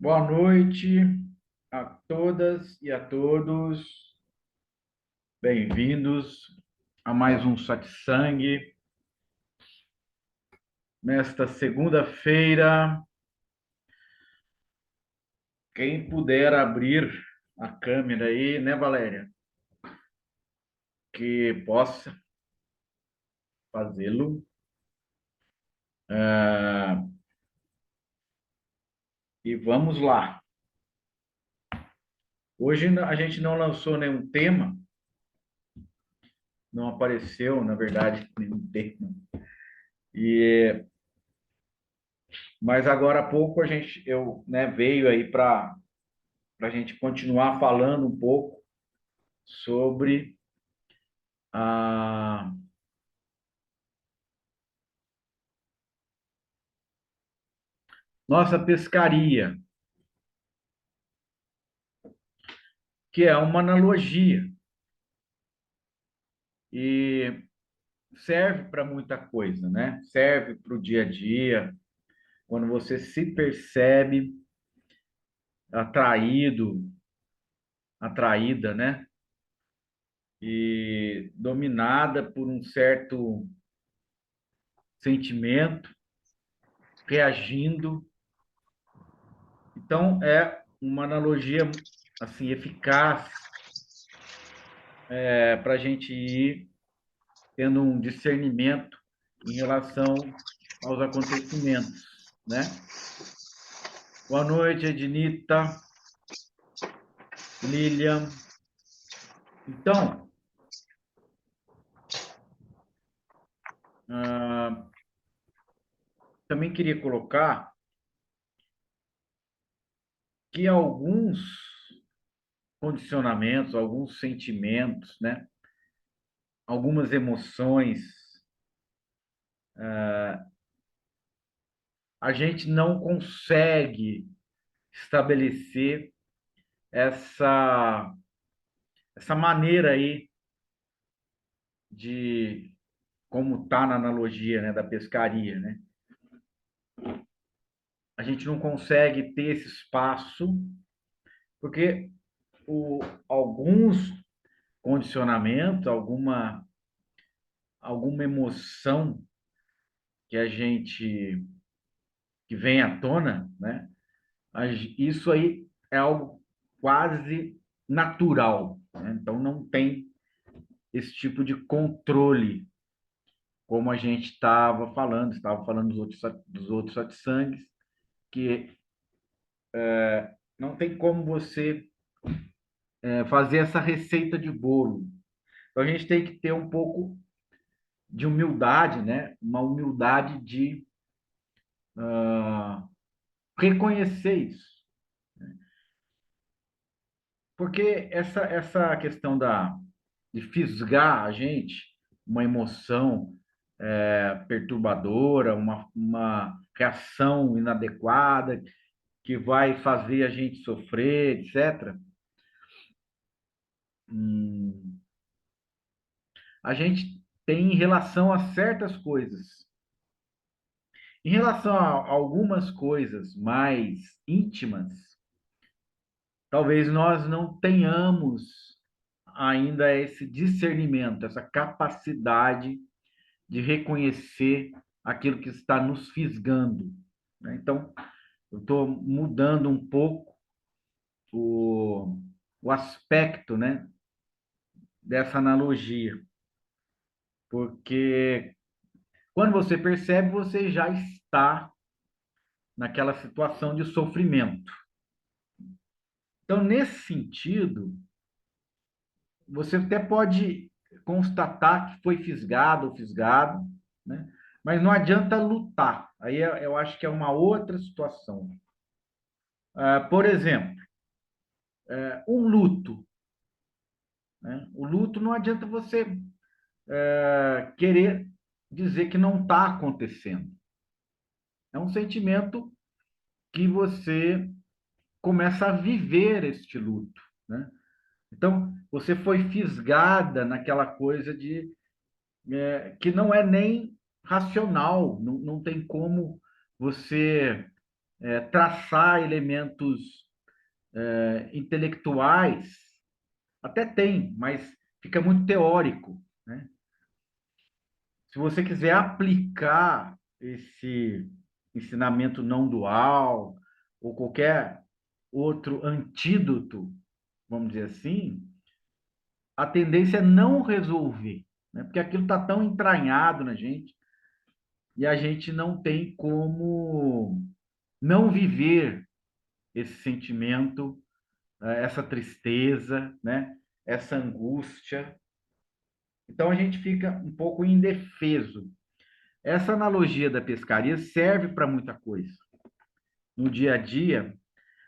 Boa noite a todas e a todos. Bem-vindos a mais um Satsang. Nesta segunda-feira, quem puder abrir a câmera aí, né, Valéria? Que possa fazê-lo. E vamos lá. Hoje a gente não lançou nenhum tema, não apareceu, na verdade, nenhum tema. Mas agora há pouco veio aí para a gente continuar falando um pouco sobre a nossa pescaria, que é uma analogia e serve para muita coisa, né? Serve para o dia a dia, quando você se percebe atraído, atraída, né? E dominada por um certo sentimento, reagindo. Então, é uma analogia assim eficaz para a gente ir tendo um discernimento em relação aos acontecimentos, né? Boa noite, Ednita, Lilian. Então, ah, também queria colocar que alguns condicionamentos, alguns sentimentos, né? Algumas emoções, a gente não consegue estabelecer essa, essa maneira aí de como está na analogia, né, da pescaria, né? A gente não consegue ter esse espaço porque o, alguns condicionamentos, alguma emoção que a gente que vem à tona, né? Isso aí é algo quase natural, né? Então não tem esse tipo de controle como a gente estava falando dos outros satsangs, que não tem como você fazer essa receita de bolo. Então a gente tem que ter um pouco de humildade, né? Uma humildade de reconhecer isso. Porque essa questão de fisgar a gente, uma emoção perturbadora, uma reação inadequada que vai fazer a gente sofrer, etc. hum, a gente tem em relação a certas coisas. Em relação a algumas coisas mais íntimas, talvez nós não tenhamos ainda esse discernimento, essa capacidade de reconhecer aquilo que está nos fisgando, né? Então, eu estou mudando um pouco o, o aspecto, né, dessa analogia, porque quando você percebe, você já está naquela situação de sofrimento. Então, nesse sentido, você até pode constatar que foi fisgado ou fisgado, né? Mas não adianta lutar. Aí eu acho que é uma outra situação. Por exemplo, um luto, né? O luto não adianta você querer dizer que não está acontecendo. É um sentimento que você começa a viver este luto, né? Então, você foi fisgada naquela coisa de que não é nem racional, não tem como você traçar elementos intelectuais, até tem, mas fica muito teórico, né? Se você quiser aplicar esse ensinamento não dual ou qualquer outro antídoto, vamos dizer assim, a tendência é não resolver, né? Porque aquilo está tão entranhado na gente e a gente não tem como não viver esse sentimento, essa tristeza, né? Essa angústia. Então a gente fica um pouco indefeso. Essa analogia da pescaria serve para muita coisa no dia a dia,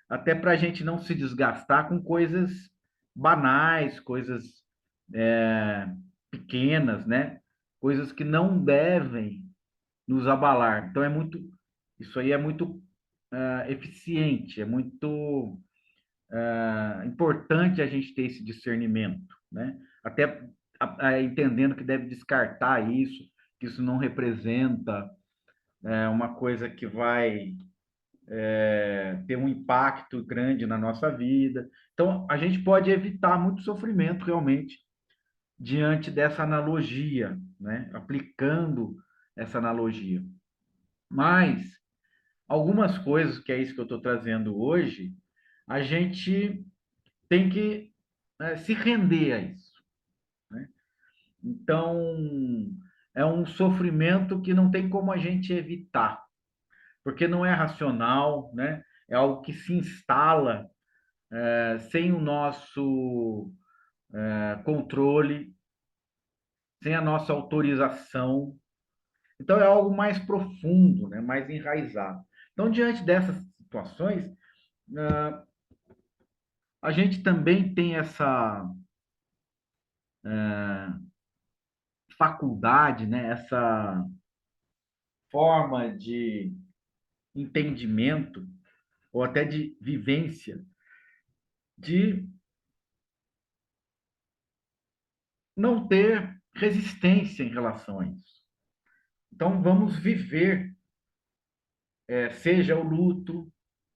até para a gente não se desgastar com coisas banais, coisas é, pequenas, né? Coisas que não devem nos abalar. Então isso aí é muito eficiente, é muito importante a gente ter esse discernimento, né? Até entendendo que deve descartar isso, que isso não representa uma coisa que vai ter um impacto grande na nossa vida. Então, a gente pode evitar muito sofrimento realmente diante dessa analogia, né? Aplicando essa analogia. Mas algumas coisas, que é isso que eu estou trazendo hoje, a gente tem que se render a isso, né? Então, é um sofrimento que não tem como a gente evitar, porque não é racional, né? É algo que se instala sem o nosso controle, sem a nossa autorização. Então, é algo mais profundo, né? Mais enraizado. Então, diante dessas situações, a gente também tem essa faculdade, né? Essa forma de entendimento ou até de vivência de não ter resistência em relação a isso. Então, vamos viver, seja o luto,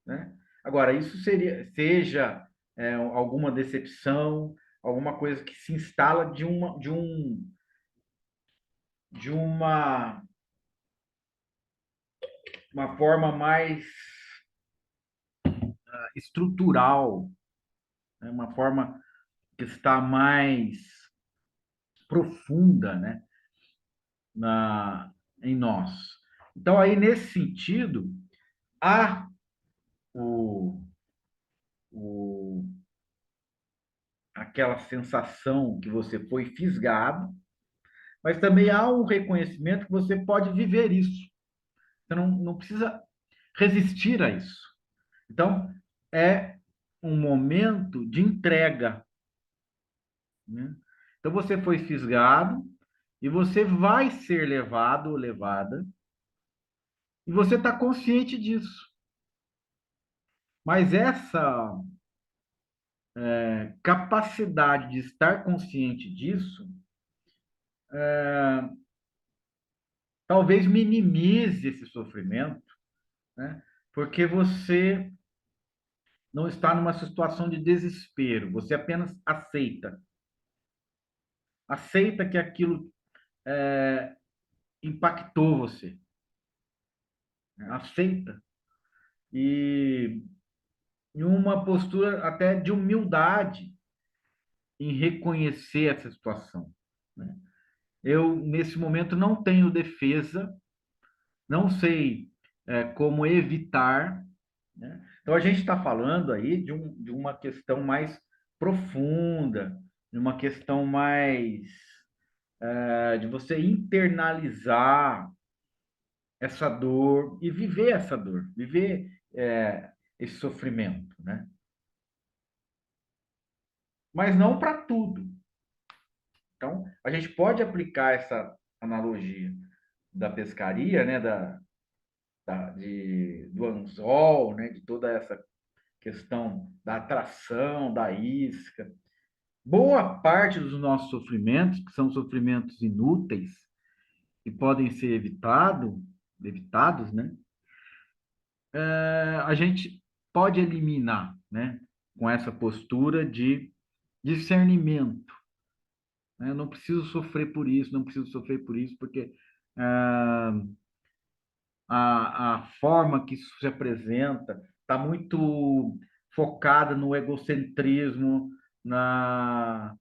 né? Agora, isso seja alguma decepção, alguma coisa que se instala de uma forma mais estrutural, né? Uma forma que está mais profunda, né? Em nós. Então, aí, nesse sentido, há o, o, aquela sensação que você foi fisgado, mas também há um reconhecimento que você pode viver isso. Você não precisa resistir a isso. Então, é um momento de entrega, né? Então, você foi fisgado e você vai ser levado ou levada, e você está consciente disso. Mas essa capacidade de estar consciente disso talvez minimize esse sofrimento, né? Porque você não está numa situação de desespero, você apenas aceita. Aceita que aquilo impactou você, né? Aceita. E em uma postura até de humildade em reconhecer essa situação, né? Eu, nesse momento, não tenho defesa, não sei como evitar, né? Então, a gente está falando aí de uma questão mais profunda, de uma questão mais de você internalizar essa dor e viver essa dor, viver esse sofrimento, né? Mas não para tudo. Então, a gente pode aplicar essa analogia da pescaria, né, do anzol, né, de toda essa questão da atração, da isca. Boa parte dos nossos sofrimentos, que são sofrimentos inúteis, e podem ser evitados, né, a gente pode eliminar, né, com essa postura de discernimento, né? Eu não preciso sofrer por isso, não preciso sofrer por isso, porque ah, a forma que isso se apresenta está muito focada no egocentrismo, na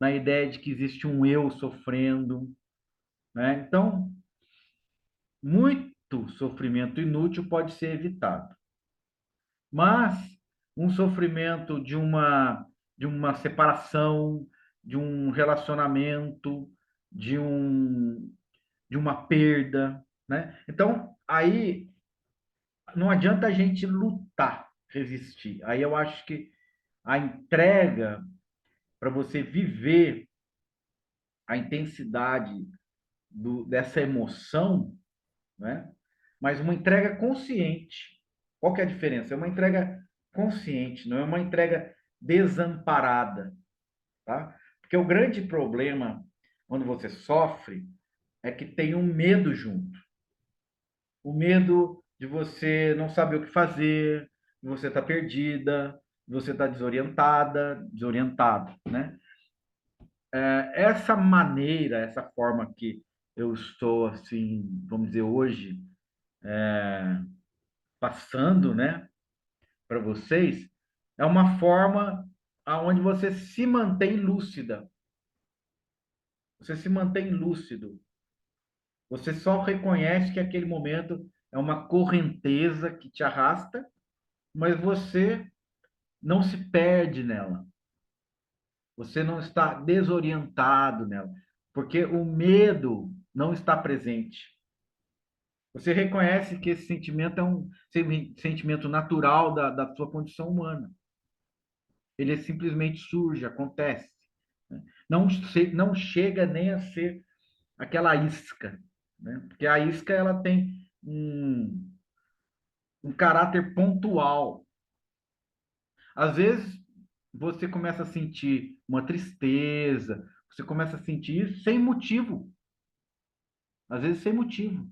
ideia de que existe um eu sofrendo, né? Então, muito sofrimento inútil pode ser evitado, mas um sofrimento de uma separação, de um relacionamento, de um de uma perda, né? Então, aí não adianta a gente lutar, resistir. Aí eu acho que a entrega para você viver a intensidade dessa emoção, né? Mas uma entrega consciente. Qual que é a diferença? É uma entrega consciente, não é uma entrega desamparada, tá? Porque o grande problema quando você sofre é que tem um medo junto. O medo de você não saber o que fazer, de você estar perdida, de você estar desorientada, desorientado, né? Essa maneira, essa forma que eu estou, assim, vamos dizer, hoje, passando, né, para vocês, é uma forma aonde você se mantém lúcida, você se mantém lúcido, você só reconhece que aquele momento é uma correnteza que te arrasta, mas você não se perde nela, você não está desorientado nela, porque o medo não está presente. Você reconhece que esse sentimento é um sentimento natural da sua condição humana. Ele simplesmente surge, acontece. Né? Não chega nem a ser aquela isca, né? Porque a isca ela tem um caráter pontual. Às vezes você começa a sentir uma tristeza, você começa a sentir sem motivo, às vezes sem motivo.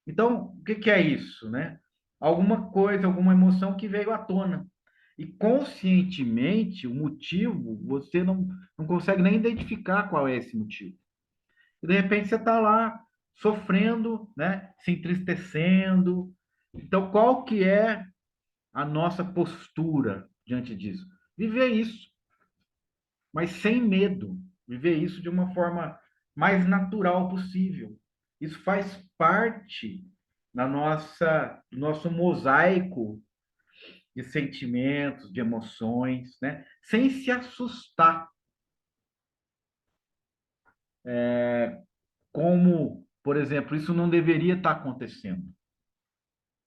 Então, o que que é isso, né? Alguma coisa, alguma emoção que veio à tona. E conscientemente, o motivo, você não consegue nem identificar qual é esse motivo. E de repente você está lá sofrendo, né? Se entristecendo. Então, qual que é a nossa postura diante disso? Viver isso, mas sem medo. Viver isso de uma forma mais natural possível. Isso faz parte do nosso mosaico de sentimentos, de emoções, né? Sem se assustar, como, por exemplo, isso não deveria estar acontecendo.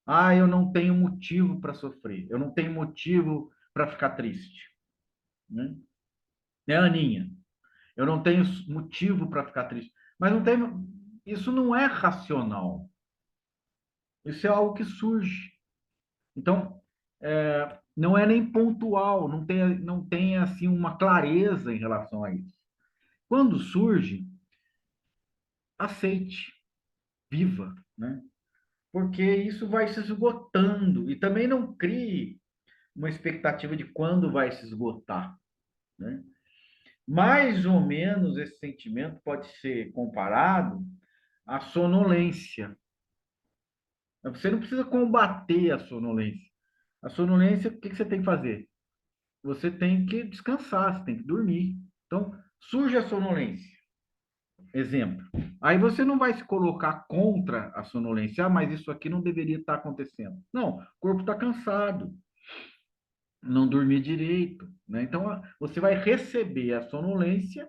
Ah, eu não tenho motivo para sofrer, eu não tenho motivo para ficar triste, né? Né, Aninha? Eu não tenho motivo para ficar triste. Mas não tem, isso não é racional. Isso é algo que surge. Então, não é nem pontual, não tem assim uma clareza em relação a isso. Quando surge, aceite, viva, né? Porque isso vai se esgotando e também não crie uma expectativa de quando vai se esgotar, né? Mais ou menos esse sentimento pode ser comparado à sonolência. Você não precisa combater a sonolência. A sonolência, o que você tem que fazer? Você tem que descansar, você tem que dormir. Então, surge a sonolência. Exemplo. Aí você não vai se colocar contra a sonolência, ah, mas isso aqui não deveria estar acontecendo. Não, o corpo está cansado, não dormir direito, né? Então, você vai receber a sonolência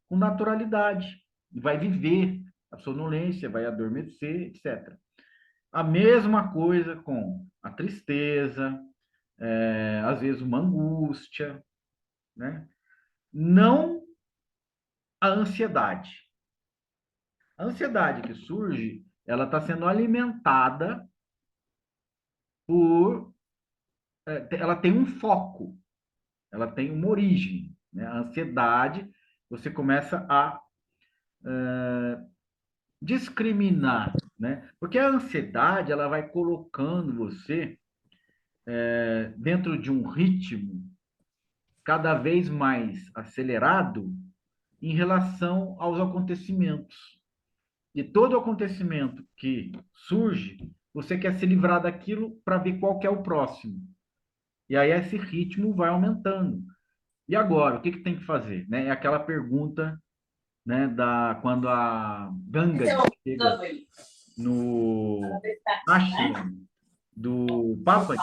com naturalidade, vai viver a sonolência, vai adormecer, etc. A mesma coisa com a tristeza, às vezes uma angústia, né? Não a ansiedade. A ansiedade que surge, ela está sendo alimentada por. Ela tem um foco, ela tem uma origem. Né? A ansiedade, você começa a discriminar. né? Porque a ansiedade, ela vai colocando você dentro de um ritmo cada vez mais acelerado em relação aos acontecimentos. E todo acontecimento que surge, você quer se livrar daquilo para ver qual que é o próximo. E aí esse ritmo vai aumentando. E agora, o que que tem que fazer? Né? É aquela pergunta, né, quando a Ganga chega no ashram do Papa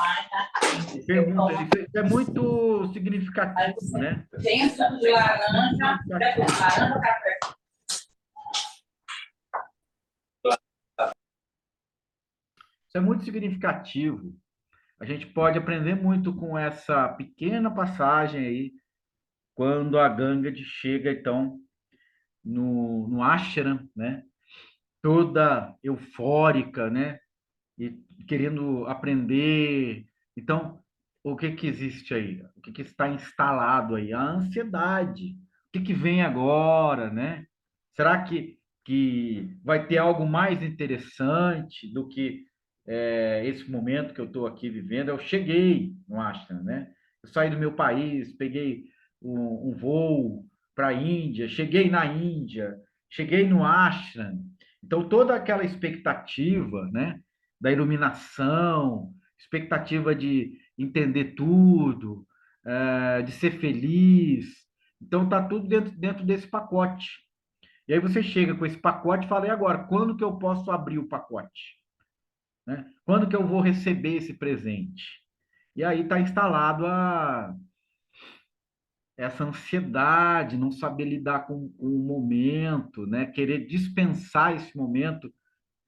e pergunta, isso é muito significativo, né? Tem suco de laranja, laranja, café. Isso é muito significativo. A gente pode aprender muito com essa pequena passagem aí, quando a Ganga chega, então, no ashram, né? Toda eufórica, né? E querendo aprender. Então, o que que existe aí? O que que está instalado aí? A ansiedade. O que que vem agora, né? Será que vai ter algo mais interessante do que esse momento que eu estou aqui vivendo? Eu cheguei no Ashram, né? Eu saí do meu país, peguei um voo para a Índia, cheguei na Índia, cheguei no Ashram. Então, toda aquela expectativa, né? Da iluminação, expectativa de entender tudo, de ser feliz. Então, tá tudo dentro desse pacote. E aí você chega com esse pacote e fala, e agora, quando que eu posso abrir o pacote? Né? Quando que eu vou receber esse presente? E aí está instalado essa ansiedade, não saber lidar com o momento, né? Querer dispensar esse momento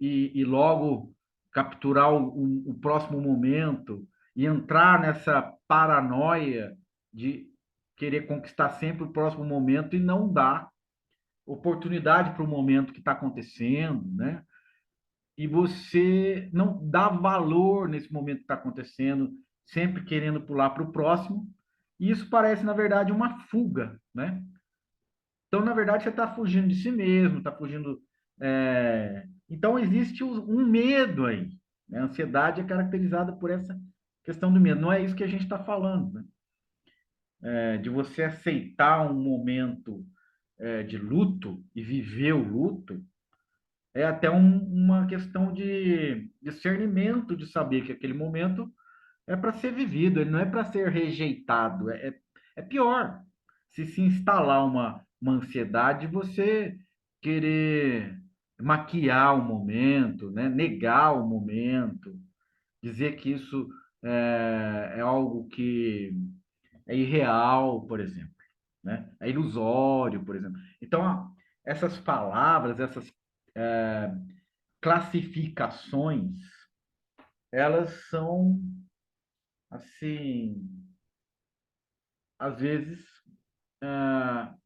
e logo capturar o próximo momento e entrar nessa paranoia de querer conquistar sempre o próximo momento e não dar oportunidade para o momento que está acontecendo, né? E você não dá valor nesse momento que está acontecendo, sempre querendo pular para o próximo. E isso parece, na verdade, uma fuga, né? Então, na verdade, você está fugindo de si mesmo, está fugindo. Então, existe um medo aí. Né? A ansiedade é caracterizada por essa questão do medo. Não é isso que a gente está falando, né? De você aceitar um momento de luto e viver o luto, é até uma questão de discernimento, de saber que aquele momento é para ser vivido, ele não é para ser rejeitado. É pior se instalar uma ansiedade, você querer maquiar o momento, né? Negar o momento, dizer que isso é algo que é irreal, por exemplo, né? É ilusório, por exemplo. Então, essas palavras, essas classificações, elas são, assim, às vezes, ah,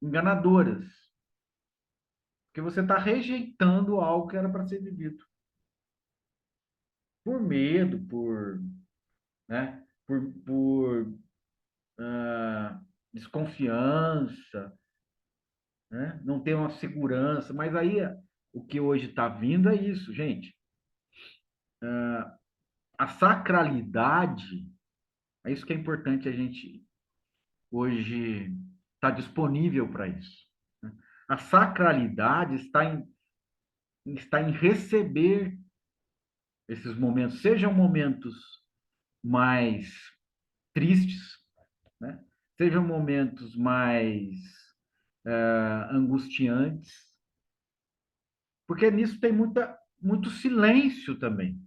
enganadoras, porque você está rejeitando algo que era para ser vivido por medo, né, por desconfiança, né, não ter uma segurança. Mas aí o que hoje está vindo é isso, gente. A sacralidade, é isso que é importante a gente hoje está disponível para isso. Né? A sacralidade está em receber esses momentos, sejam momentos mais tristes, né? Sejam momentos mais angustiantes, porque nisso tem muito silêncio também.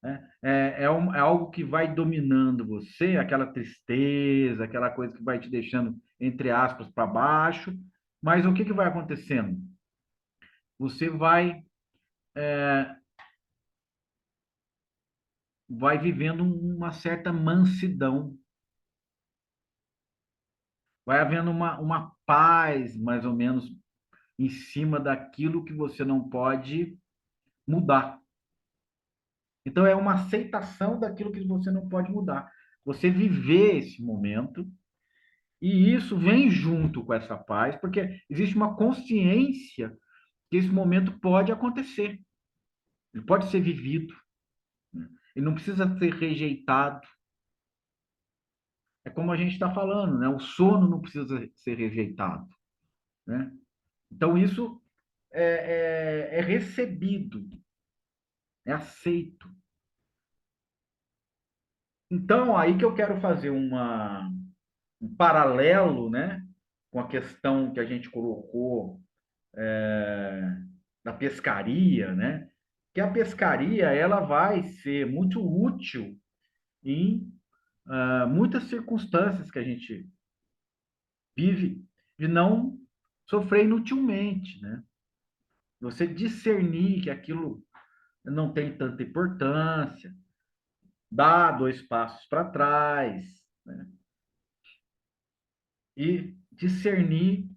Né? É algo que vai dominando você, aquela tristeza, aquela coisa que vai te deixando, entre aspas, para baixo. Mas o que, que vai acontecendo? Você vai vivendo uma certa mansidão, vai havendo uma paz, mais ou menos, em cima daquilo que você não pode mudar. Então, é uma aceitação daquilo que você não pode mudar. Você viver esse momento, e isso vem junto com essa paz, porque existe uma consciência que esse momento pode acontecer, ele pode ser vivido, né? Ele não precisa ser rejeitado. É como a gente está falando, né? O sono não precisa ser rejeitado, né? Então, isso é recebido, é aceito. Então, aí que eu quero fazer um paralelo, né, com a questão que a gente colocou da pescaria, né? Que a pescaria ela vai ser muito útil em muitas circunstâncias que a gente vive de não sofrer inutilmente, né? Você discernir que aquilo não tem tanta importância, dar dois passos para trás, né? E discernir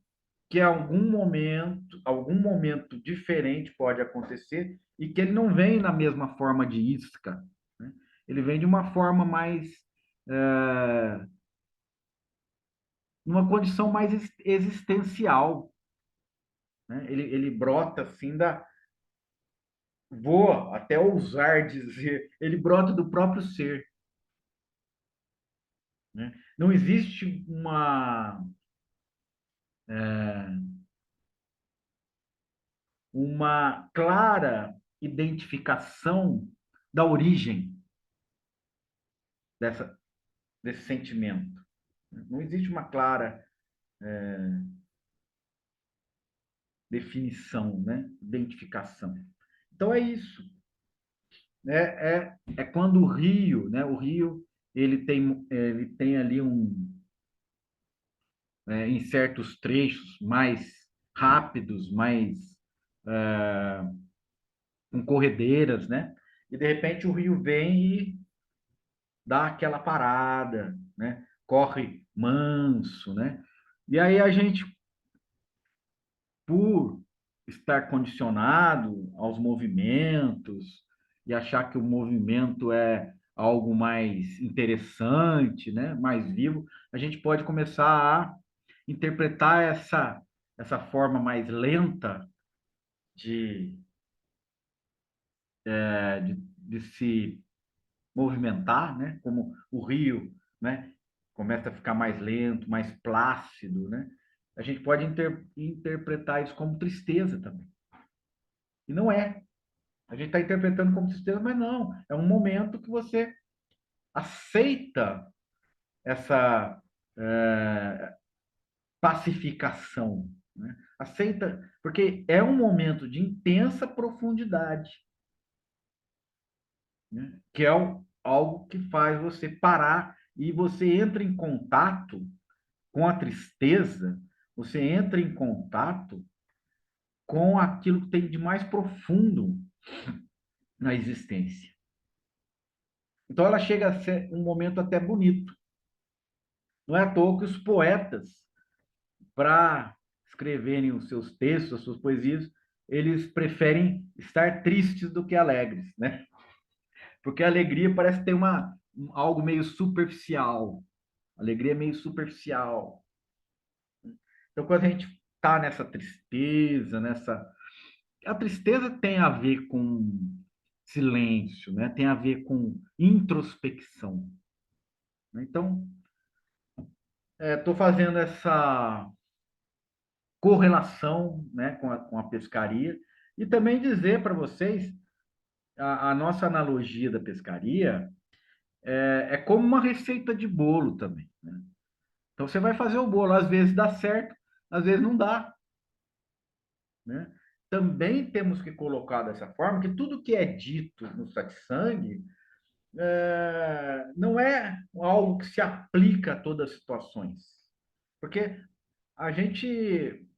que algum momento diferente pode acontecer e que ele não vem na mesma forma de isca, né? Ele vem de uma forma mais, é, numa condição mais existencial, né? Ele brota assim vou até ousar dizer, ele brota do próprio ser, né? Não existe uma clara identificação da origem dessa, desse sentimento. Não existe uma clara definição, né? Identificação. Então é isso. Né? É quando o rio, né? O rio ele tem ali em certos trechos mais rápidos, mais com corredeiras, né? E de repente o rio vem e dá aquela parada, né? Corre manso, né? E aí a gente, por estar condicionado aos movimentos e achar que o movimento é algo mais interessante, né? Mais vivo, a gente pode começar a interpretar essa forma mais lenta de, de se movimentar, né? Como o rio, né? Começa a ficar mais lento, mais plácido, né? A gente pode interpretar isso como tristeza também. E não é. A gente está interpretando como tristeza, mas não. É um momento que você aceita essa pacificação, né? Aceita, porque é um momento de intensa profundidade, né? Que é algo que faz você parar e você entra em contato com a tristeza, você entra em contato com aquilo que tem de mais profundo na existência. Então ela chega a ser um momento até bonito. Não é à toa que os poetas, para escreverem os seus textos, as suas poesias, eles preferem estar tristes do que alegres, né? Porque a alegria parece ter algo meio superficial. A alegria é meio superficial. Então, quando a gente está nessa tristeza, a tristeza tem a ver com silêncio, né? Tem a ver com introspecção. Então, estou fazendo essa correlação, né, com a pescaria e também dizer para vocês a nossa analogia da pescaria é como uma receita de bolo também, né? Então você vai fazer o bolo, às vezes dá certo, às vezes não dá, né? Também temos que colocar dessa forma que tudo que é dito no satsang não é algo que se aplica a todas as situações, porque a gente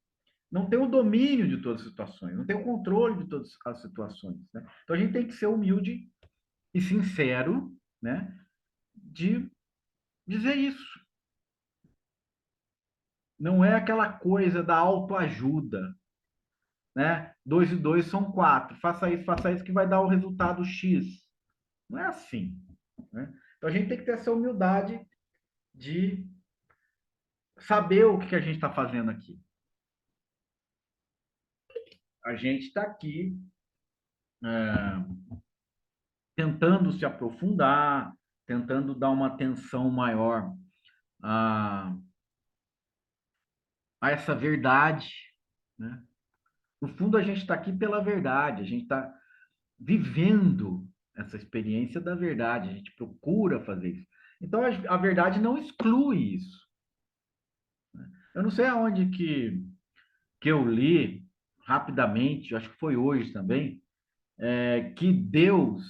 não tem o domínio de todas as situações, não tem o controle de todas as situações, né? Então a gente tem que ser humilde e sincero, né, de dizer isso. Não é aquela coisa da autoajuda, né? Dois e dois são quatro. Faça isso que vai dar o resultado X. Não é assim, né? Então a gente tem que ter essa humildade de saber o que a gente está fazendo aqui. a gente está aqui tentando se aprofundar, tentando dar uma atenção maior a, a essa verdade, né? No fundo, a gente está aqui pela verdade, a gente está vivendo essa experiência da verdade, a gente procura fazer isso. Então, a verdade não exclui isso. Eu não sei aonde que eu li rapidamente, acho que foi hoje também, que Deus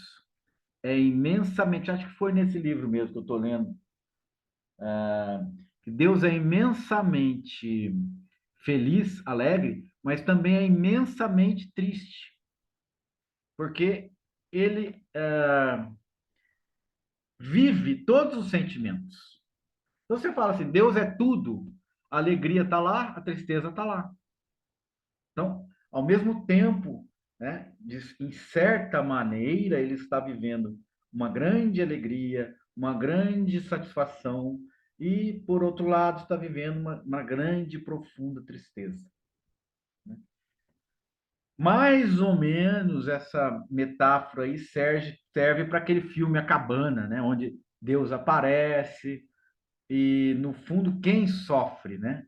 é imensamente, acho que foi nesse livro mesmo que eu estou lendo, que Deus é imensamente feliz, alegre, mas também é imensamente triste, porque ele vive todos os sentimentos. Então você fala assim, Deus é tudo, a alegria está lá, a tristeza está lá. Então, ao mesmo tempo, né, em certa maneira, ele está vivendo uma grande alegria, uma grande satisfação, e, por outro lado, está vivendo uma grande e profunda tristeza. Né? Mais ou menos essa metáfora aí serve para aquele filme A Cabana, né, onde Deus aparece e, no fundo, quem sofre, né?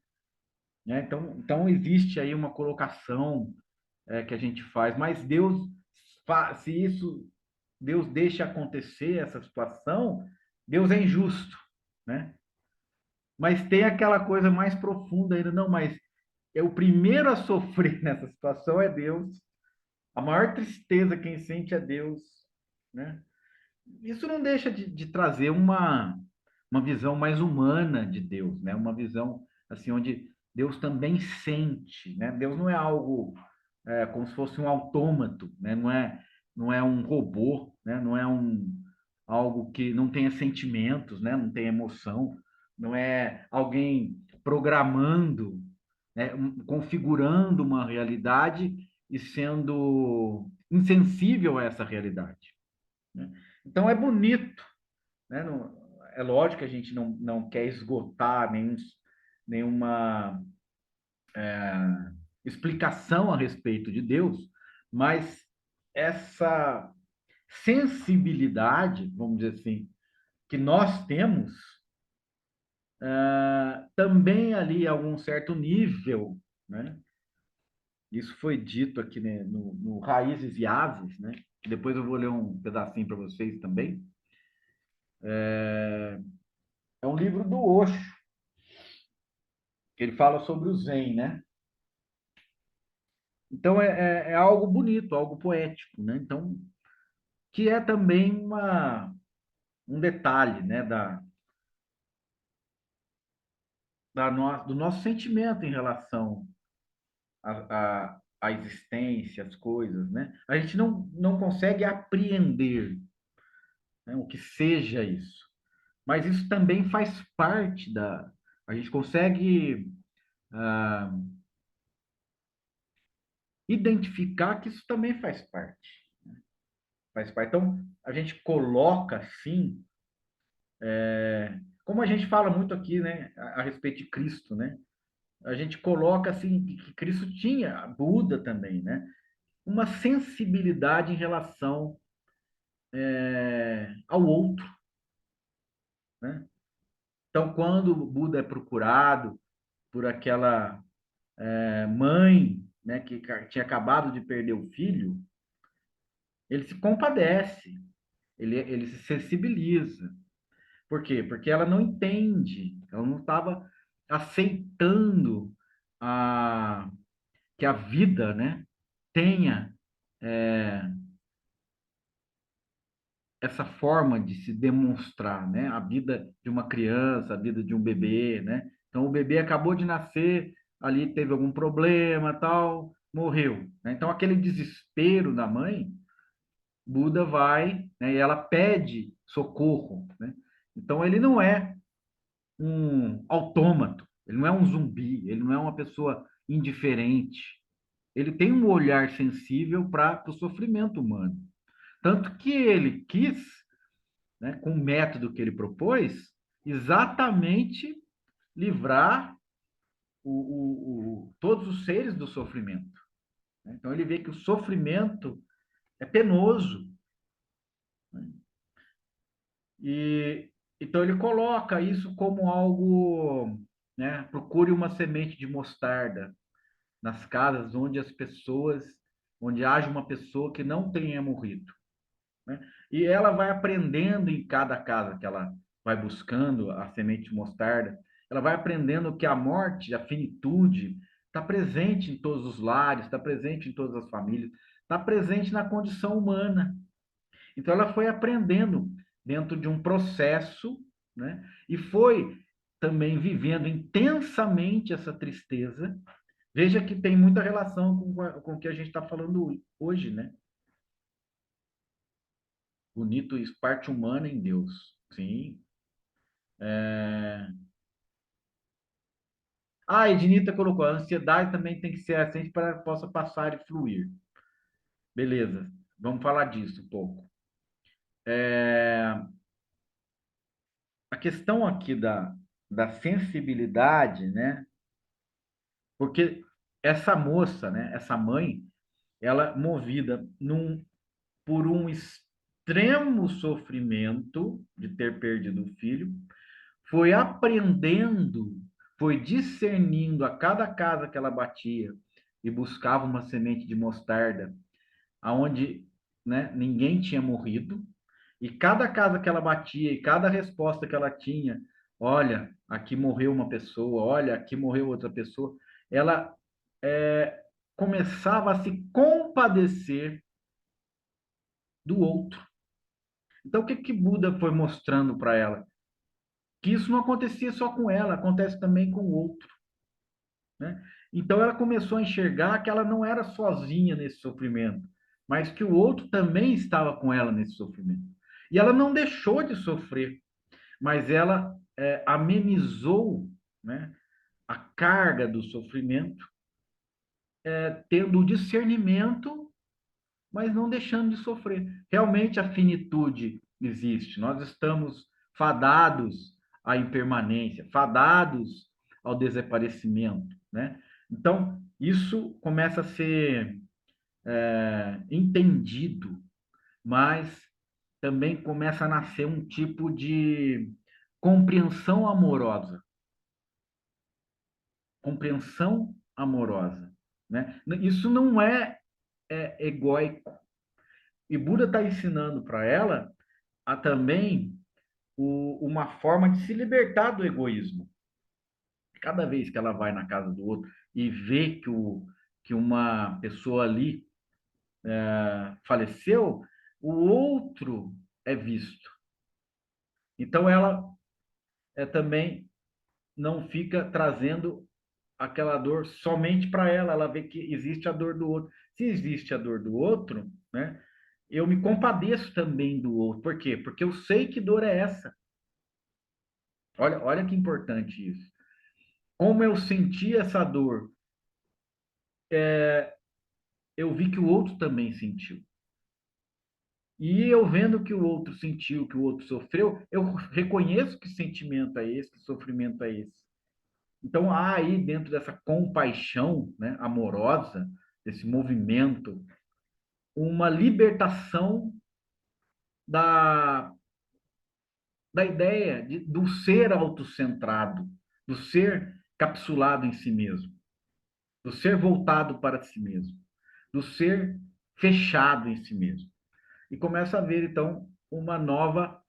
Então existe aí uma colocação que a gente faz, mas se isso, Deus deixa acontecer essa situação, Deus é injusto, né? Mas tem aquela coisa mais profunda ainda, não, mas é o primeiro a sofrer nessa situação é Deus, a maior tristeza quem sente é Deus, né? Isso não deixa de trazer uma visão mais humana de Deus, né? Uma visão assim onde Deus também sente, né? Deus não é algo como se fosse um autômato, né? Não é um robô, né? Não é algo que não tenha sentimentos, né? Não tem emoção, não é alguém programando, né? Configurando uma realidade e sendo insensível a essa realidade, né? Então é bonito, né? É lógico que a gente não quer esgotar nenhuma explicação a respeito de Deus, mas essa sensibilidade, vamos dizer assim, que nós temos, também ali a algum certo nível, né? Isso foi dito aqui, né, no Raízes e Aves, né? Depois eu vou ler um pedacinho para vocês também. É um livro do Osho, que ele fala sobre o Zen, né? Então é algo bonito, algo poético, né? Então, que é também um detalhe, né, do nosso sentimento em relação à existência, às coisas, né? A gente não consegue apreender, né, o que seja isso, mas isso também faz parte da. A gente consegue ah, identificar que isso também faz parte. Faz parte. Então, a gente coloca, assim, como a gente fala muito aqui, né, a respeito de Cristo, né? A gente coloca assim que Cristo tinha, Buda também, né? Uma sensibilidade em relação ao outro, né? Então, quando o Buda é procurado por aquela mãe, né, que tinha acabado de perder o filho, ele se compadece, ele se sensibiliza. Por quê? Porque ela não entende, ela não estava aceitando a, que a vida, né, tenha essa forma de se demonstrar, né? A vida de uma criança, a vida de um bebê, né? Então o bebê acabou de nascer, ali teve algum problema, tal, morreu, né? Então aquele desespero da mãe, Buda vai, né, e ela pede socorro, né? Então ele não é um autômato, ele não é um zumbi, ele não é uma pessoa indiferente. Ele tem um olhar sensível para o sofrimento humano. Tanto que ele quis, né, com o método que ele propôs, exatamente livrar todos os seres do sofrimento. Então, ele vê que o sofrimento é penoso. E então ele coloca isso como algo, né? Procure uma semente de mostarda nas casas onde as pessoas, onde haja uma pessoa que não tenha morrido, né? E ela vai aprendendo em cada casa que ela vai buscando a semente de mostarda, ela vai aprendendo que a morte, a finitude, está presente em todos os lares, está presente em todas as famílias, está presente na condição humana. Então, ela foi aprendendo dentro de um processo, né? E foi também vivendo intensamente essa tristeza. Veja que tem muita relação com o que a gente está falando hoje, né? Bonito isso, parte humana em Deus. Sim. É... Ah, Ednita colocou, a ansiedade também tem que ser assim para que possa passar e fluir. Beleza, vamos falar disso um pouco. A questão aqui da sensibilidade, né? Porque essa moça, né, essa mãe, ela movida por um extremo sofrimento de ter perdido o filho, foi aprendendo, foi discernindo a cada casa que ela batia e buscava uma semente de mostarda, aonde, né, ninguém tinha morrido, e cada casa que ela batia e cada resposta que ela tinha, olha, aqui morreu uma pessoa, olha, aqui morreu outra pessoa, ela é, começava a se compadecer do outro. Então, o que que Buda foi mostrando para ela? Que isso não acontecia só com ela, acontece também com o outro, né? Então, ela começou a enxergar que ela não era sozinha nesse sofrimento, mas que o outro também estava com ela nesse sofrimento. E ela não deixou de sofrer, mas ela amenizou, né, a carga do sofrimento, tendo o discernimento, mas não deixando de sofrer. Realmente a finitude existe. Nós estamos fadados à impermanência, fadados ao desaparecimento, né? Então, isso começa a ser entendido, mas também começa a nascer um tipo de compreensão amorosa, compreensão amorosa, né? Isso não é egóico. E Buda está ensinando para ela a também uma forma de se libertar do egoísmo. Cada vez que ela vai na casa do outro e vê que uma pessoa ali faleceu, o outro é visto. Então ela também não fica trazendo aquela dor somente para ela, ela vê que existe a dor do outro. Se existe a dor do outro, né, eu me compadeço também do outro. Por quê? Porque eu sei que dor é essa. Olha que importante isso. Como eu senti essa dor, eu vi que o outro também sentiu. E eu vendo que o outro sentiu, que o outro sofreu, eu reconheço que sentimento é esse, que sofrimento é esse. Então, há aí dentro dessa compaixão, né, amorosa, desse movimento, uma libertação da, da ideia do ser autocentrado, do ser capsulado em si mesmo, do ser voltado para si mesmo, do ser fechado em si mesmo. E começa a ver, então, uma nova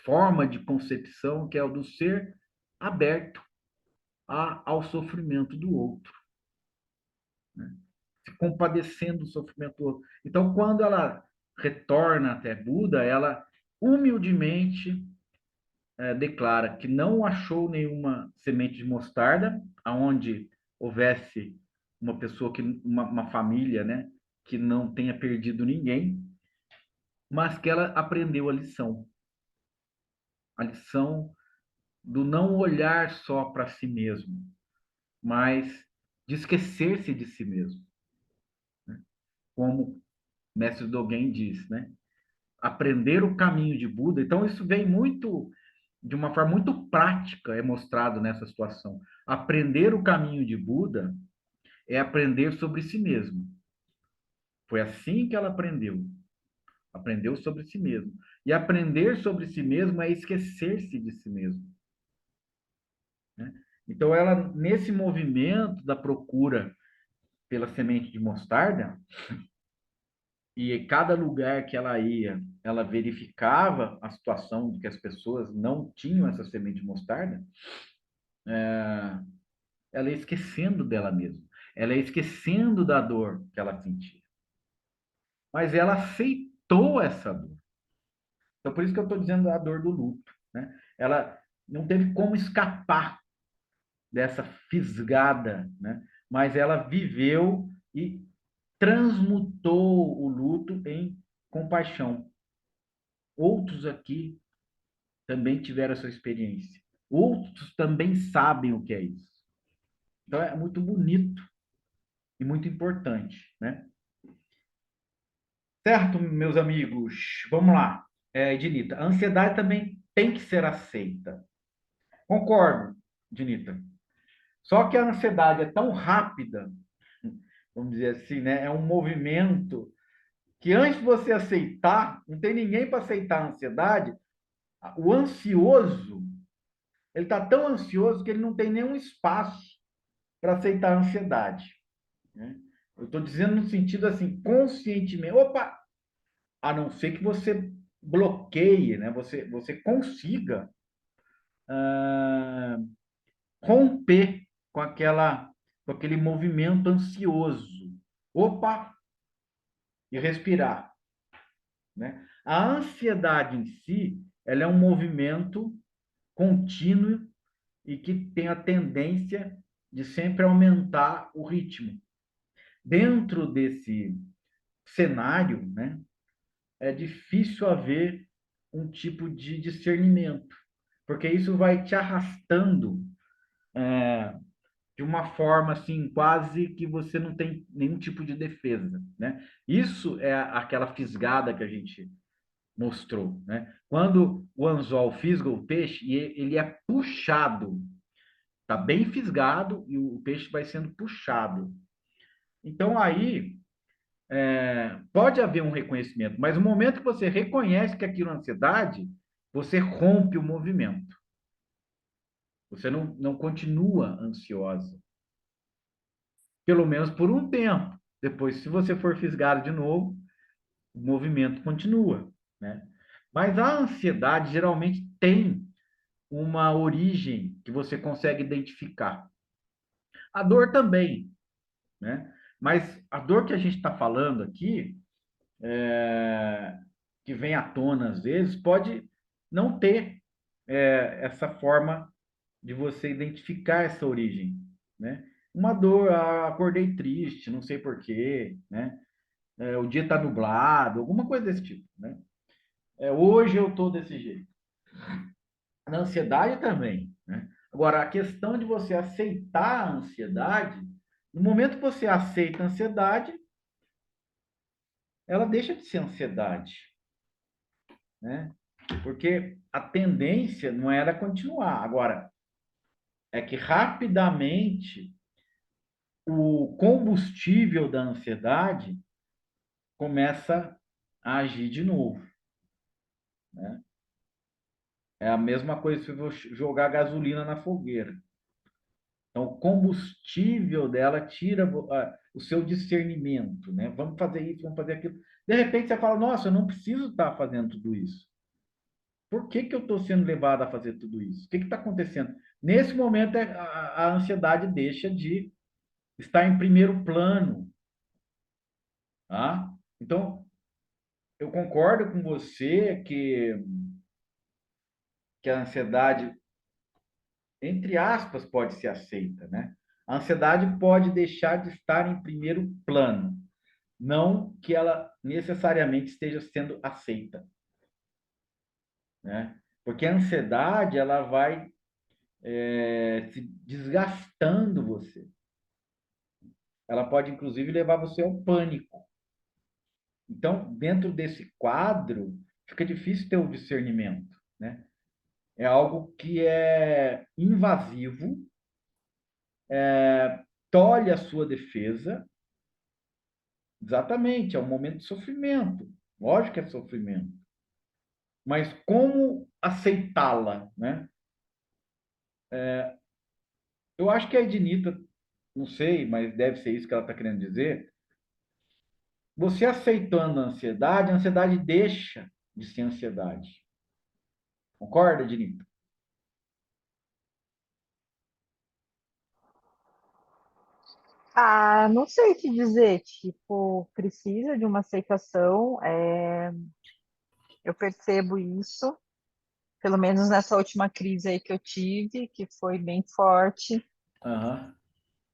forma de concepção, que é o do ser aberto ao sofrimento do outro, né? Se compadecendo do sofrimento do outro. Então, quando ela retorna até Buda, ela humildemente declara que não achou nenhuma semente de mostarda, aonde houvesse uma pessoa que uma família, né, que não tenha perdido ninguém, mas que ela aprendeu a lição do não olhar só para si mesmo, mas de esquecer-se de si mesmo, né? Como Mestre Dogen diz, né? Aprender o caminho de Buda. Então, isso vem muito, de uma forma muito prática, é mostrado nessa situação. Aprender o caminho de Buda é aprender sobre si mesmo. Foi assim que ela aprendeu. Aprendeu sobre si mesmo. E aprender sobre si mesmo é esquecer-se de si mesmo, né? Então, ela, nesse movimento da procura pela semente de mostarda, e cada lugar que ela ia, ela verificava a situação de que as pessoas não tinham essa semente de mostarda, ela ia esquecendo dela mesma. Ela ia esquecendo da dor que ela sentia. Mas ela aceitou essa dor. Então, por isso que eu estou dizendo a dor do luto, né? Ela não teve como escapar dessa fisgada, né? Mas ela viveu e transmutou o luto em compaixão. Outros aqui também tiveram essa experiência. Outros também sabem o que é isso. Então é muito bonito e muito importante, né? Certo, meus amigos? Vamos lá. Ednita, a ansiedade também tem que ser aceita. Concordo, Ednita. Só que a ansiedade é tão rápida, vamos dizer assim, né? É um movimento que antes de você aceitar, não tem ninguém para aceitar a ansiedade. O ansioso, ele está tão ansioso que ele não tem nenhum espaço para aceitar a ansiedade, né? Eu estou dizendo no sentido assim, conscientemente. Opa, a não ser que você bloqueie, né? Você consiga ah, romper com com aquele movimento ansioso. Opa, e respirar, né? A ansiedade em si, ela é um movimento contínuo e que tem a tendência de sempre aumentar o ritmo. Dentro desse cenário, né, é difícil haver um tipo de discernimento, porque isso vai te arrastando de uma forma assim, quase que você não tem nenhum tipo de defesa, né? Isso é aquela fisgada que a gente mostrou, né? Quando o anzol fisga o peixe, ele é puxado, tá bem fisgado e o peixe vai sendo puxado. Então aí pode haver um reconhecimento, mas no momento que você reconhece que aquilo é ansiedade, você rompe o movimento. Você não continua ansiosa, pelo menos por um tempo. Depois, se você for fisgado de novo, o movimento continua, né? Mas a ansiedade geralmente tem uma origem que você consegue identificar. A dor também, né? Mas a dor que a gente está falando aqui, que vem à tona às vezes, pode não ter essa forma de você identificar essa origem, né? Uma dor, acordei triste, não sei por quê, né? O dia está nublado, alguma coisa desse tipo, né? Hoje eu estou desse jeito. Na ansiedade também, né? Agora, a questão de você aceitar a ansiedade, no momento que você aceita a ansiedade, ela deixa de ser ansiedade, né? Porque a tendência não era continuar. Agora, é que rapidamente o combustível da ansiedade começa a agir de novo, né? É a mesma coisa se você jogar gasolina na fogueira. Então, o combustível dela tira o seu discernimento, né? Vamos fazer isso, vamos fazer aquilo. De repente você fala, nossa, eu não preciso estar fazendo tudo isso. Por que que eu estou sendo levado a fazer tudo isso? O que está acontecendo? Nesse momento, a ansiedade deixa de estar em primeiro plano, tá? Então, eu concordo com você que a ansiedade, entre aspas, pode ser aceita, né? A ansiedade pode deixar de estar em primeiro plano, não que ela necessariamente esteja sendo aceita, né? Porque a ansiedade, ela vai se desgastando você. Ela pode, inclusive, levar você ao pânico. Então, dentro desse quadro, fica difícil ter o discernimento, né? É algo que é invasivo, tolhe a sua defesa. Exatamente, é um momento de sofrimento. Lógico que é sofrimento. Mas como aceitá-la, né? Eu acho que a Ednita, não sei, mas deve ser isso que ela está querendo dizer. Você aceitando a ansiedade deixa de ser ansiedade. Concorda, Ednita? Ah, não sei te dizer, tipo, precisa de uma aceitação, eu percebo isso, pelo menos nessa última crise aí que eu tive, que foi bem forte, Aham.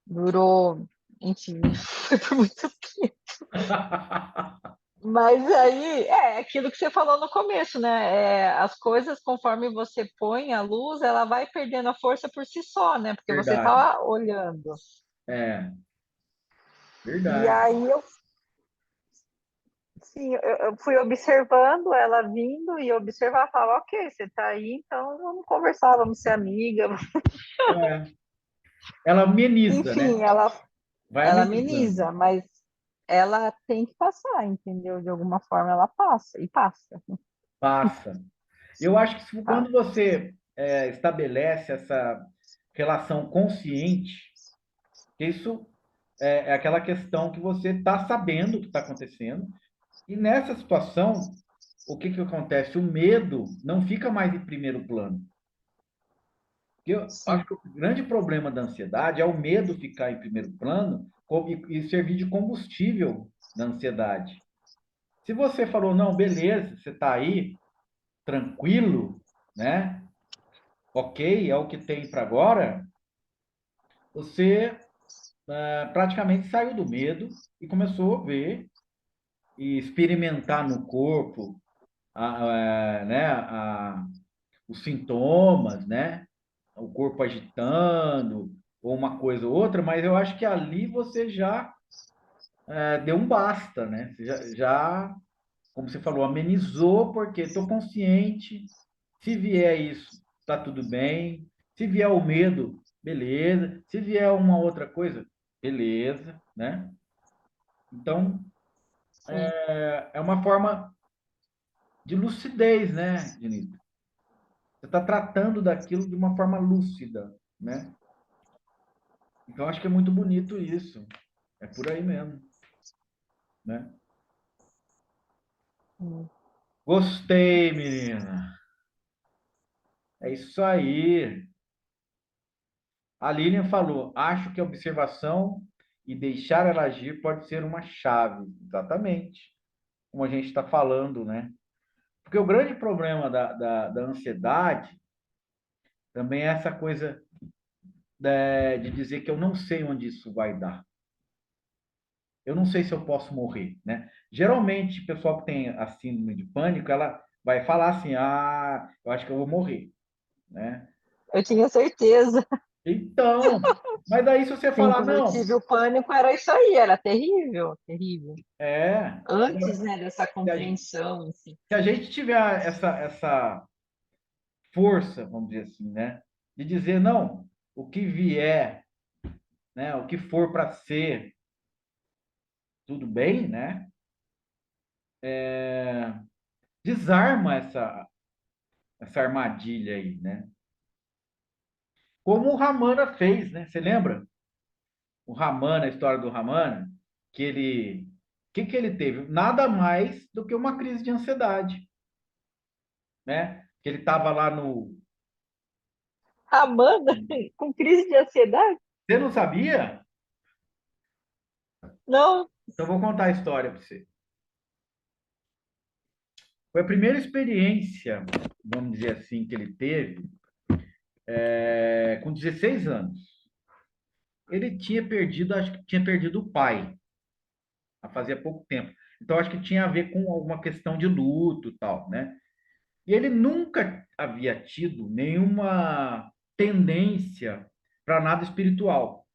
durou, enfim, foi por muito tempo. Mas aí, aquilo que você falou no começo, né? As coisas, conforme você põe a luz, ela vai perdendo a força por si só, né? Porque você Verdade. tá olhando. É, E verdade. aí sim, eu fui observando ela vindo e observar, falava, ok, você tá aí, então vamos conversar, vamos ser amiga. É. Ela ameniza, né? Enfim, ela, Vai ela amenizando. ameniza, mas ela tem que passar, entendeu? De alguma forma ela passa, e passa, Passa. Eu acho que quando passa. você estabelece essa relação consciente, isso é aquela questão que você está sabendo o que está acontecendo. E nessa situação, o que que acontece? O medo não fica mais em primeiro plano. Eu acho Sim, que o grande problema da ansiedade é o medo ficar em primeiro plano e servir de combustível da ansiedade. Se você falou, não, beleza, você está aí, tranquilo, né? Ok, é o que tem para agora, você praticamente saiu do medo e começou a ver e experimentar no corpo né, os sintomas, né? O corpo agitando, ou uma coisa ou outra, mas eu acho que ali você já deu um basta, né? Você como você falou, amenizou, porque estou consciente, se vier isso, tá tudo bem. Se vier o medo, beleza. Se vier uma outra coisa, beleza, né? Então, sim. é uma forma de lucidez, né, Denise? Você está tratando daquilo de uma forma lúcida, né? Então, acho que é muito bonito isso. É por aí mesmo, né? Sim. Gostei, menina. É isso aí. A Lilian falou: acho que a observação e deixar ela agir pode ser uma chave. Exatamente. Como a gente está falando, né? Porque o grande problema da ansiedade também é essa coisa de dizer que eu não sei onde isso vai dar. Eu não sei se eu posso morrer, né? Geralmente, o pessoal que tem a síndrome de pânico, ela vai falar assim: ah, eu acho que eu vou morrer, né? Eu tinha certeza. Então, mas daí se você Sim, falar, quando eu não, tive o pânico era isso aí, era terrível, terrível. é. Antes, Agora, né, dessa se a, compreensão, assim. se a gente tiver essa força, vamos dizer assim, né? De dizer, não, o que vier, né? O que for para ser, tudo bem, né? Desarma essa armadilha aí, né? Como o Ramana fez, né? Você lembra? O Ramana, a história do Ramana, que ele. O que que ele teve? Nada mais do que uma crise de ansiedade, né? Que ele estava lá no. Amanda, com crise de ansiedade? Você não sabia? Não. Então, eu vou contar a história para você. Foi a primeira experiência, vamos dizer assim, que ele teve com 16 anos. Ele tinha perdido, acho que tinha perdido o pai, fazia pouco tempo. Então, acho que tinha a ver com alguma questão de luto e tal, né? E ele nunca havia tido nenhuma tendência para nada espiritual.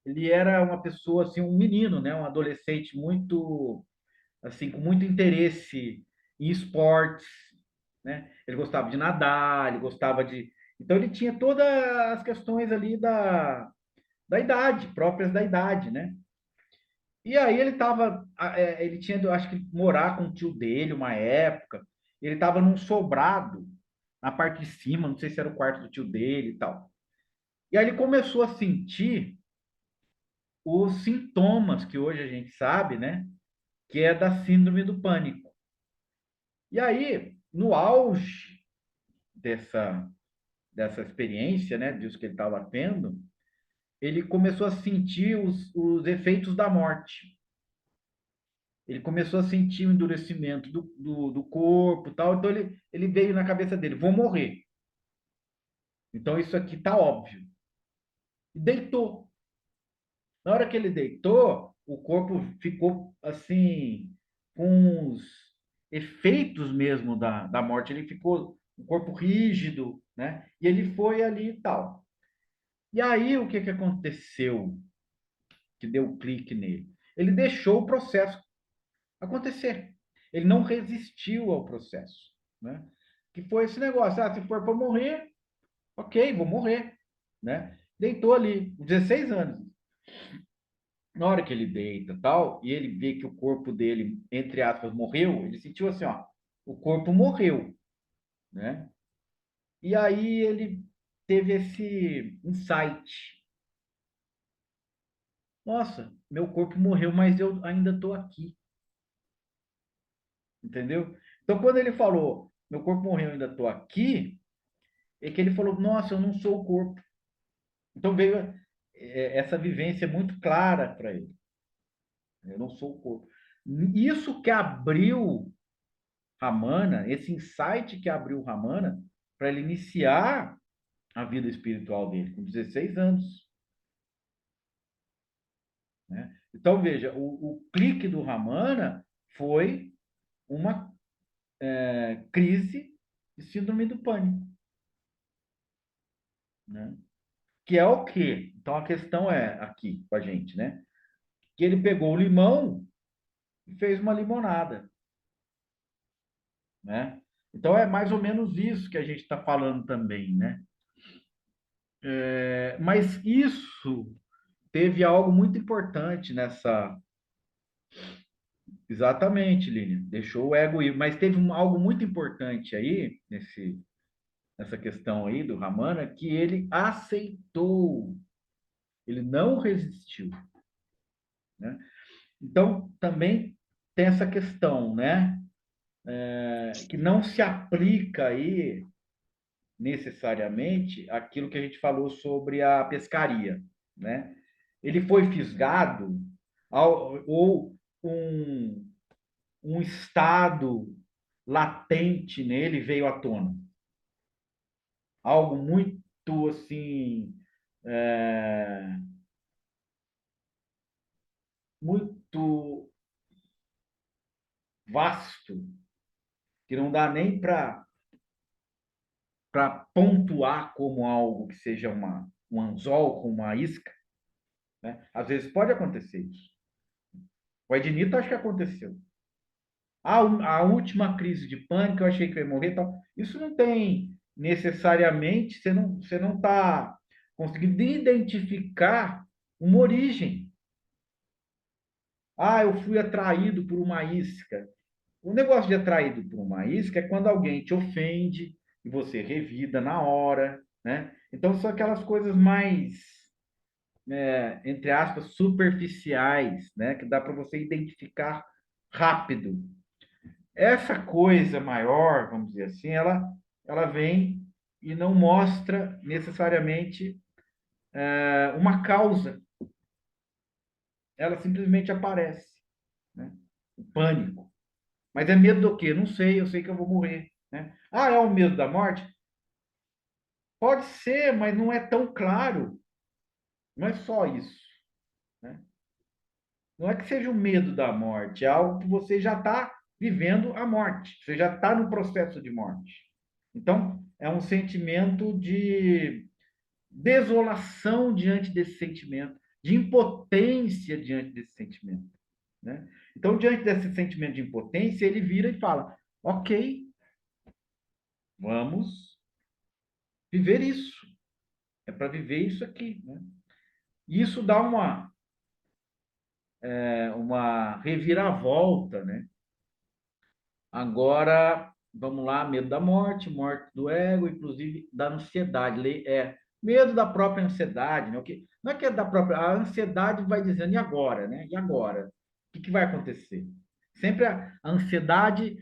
Ele era uma pessoa, assim, um menino, né? Um adolescente muito, assim, com muito interesse em esportes, né? Ele gostava de nadar, ele gostava de... Então, ele tinha todas as questões ali da idade, próprias da idade, né? E aí ele tinha, eu acho que morar com o tio dele uma época. Ele estava num sobrado na parte de cima, não sei se era o quarto do tio dele e tal. E aí ele começou a sentir os sintomas que hoje a gente sabe, né? Que é da síndrome do pânico. E aí, no auge dessa, dessa experiência, né? Disso que ele estava tendo, ele começou a sentir os efeitos da morte. Ele começou a sentir o endurecimento do corpo e tal. Então ele veio na cabeça dele: vou morrer. Então isso aqui tá óbvio. E deitou. Na hora que ele deitou, o corpo ficou assim, com os efeitos mesmo da morte. Ele ficou o corpo rígido, né? E ele foi ali e tal. E aí o que que aconteceu que deu o clique nele? Ele deixou o processo acontecer. Ele não resistiu ao processo, né? Que foi esse negócio: se for para morrer, ok, vou morrer, né? Deitou ali, 16 anos. Na hora que ele deita tal, e ele vê que o corpo dele, entre aspas, morreu, ele sentiu assim, ó, o corpo morreu, né? E aí ele teve esse insight: nossa, meu corpo morreu, mas eu ainda estou aqui, entendeu? Então, quando ele falou, meu corpo morreu, eu ainda estou aqui, é que ele falou, nossa, eu não sou o corpo. Então veio essa vivência muito clara para ele. Eu não sou o corpo. Isso que abriu Ramana, esse insight que abriu Ramana para ele iniciar a vida espiritual dele com 16 anos. Né? Então veja, o clique do Ramana foi uma crise de síndrome do pânico. Né? Que é o quê? Então a questão é aqui com a gente, né? Que ele pegou o limão e fez uma limonada, né? Então é mais ou menos isso que a gente está falando também, né? Mas isso teve algo muito importante nessa. Exatamente, Lilian. Deixou o ego ir. Mas teve algo muito importante aí, nessa questão aí do Ramana, que ele aceitou. Ele não resistiu, né? Então, também tem essa questão, né? Que não se aplica aí necessariamente aquilo que a gente falou sobre a pescaria, né? Ele foi fisgado ou um estado latente nele veio à tona. Algo muito assim, é, muito vasto, que não dá nem para pontuar como algo que seja um anzol com uma isca, né? Às vezes pode acontecer isso. O Ednito acho que aconteceu. A última crise de pânico, eu achei que eu ia morrer. Tal. Isso não tem necessariamente, você não está conseguindo identificar uma origem. Eu fui atraído por uma isca. O negócio de atraído por uma isca é quando alguém te ofende e você revida na hora, né? Então são aquelas coisas mais, entre aspas, superficiais, né? Que dá para você identificar rápido. Essa coisa maior, vamos dizer assim, ela vem e não mostra necessariamente uma causa. Ela simplesmente aparece, né? O pânico. Mas é medo do quê? Não sei, eu sei que eu vou morrer. Né? É o medo da morte? Pode ser, mas não é tão claro. Não é só isso. Né? Não é que seja o medo da morte, é algo que você já está vivendo a morte, você já está no processo de morte. Então, é um sentimento de desolação diante desse sentimento, de impotência diante desse sentimento. Né? Então, diante desse sentimento de impotência, ele vira e fala: ok, vamos viver isso. É para viver isso aqui. Né? Isso dá uma reviravolta, né? Agora, vamos lá, medo da morte, morte do ego, inclusive da ansiedade. Medo da própria ansiedade, né? Não é que é da própria, a ansiedade vai dizendo, e agora, né? E agora? O que vai acontecer? Sempre a ansiedade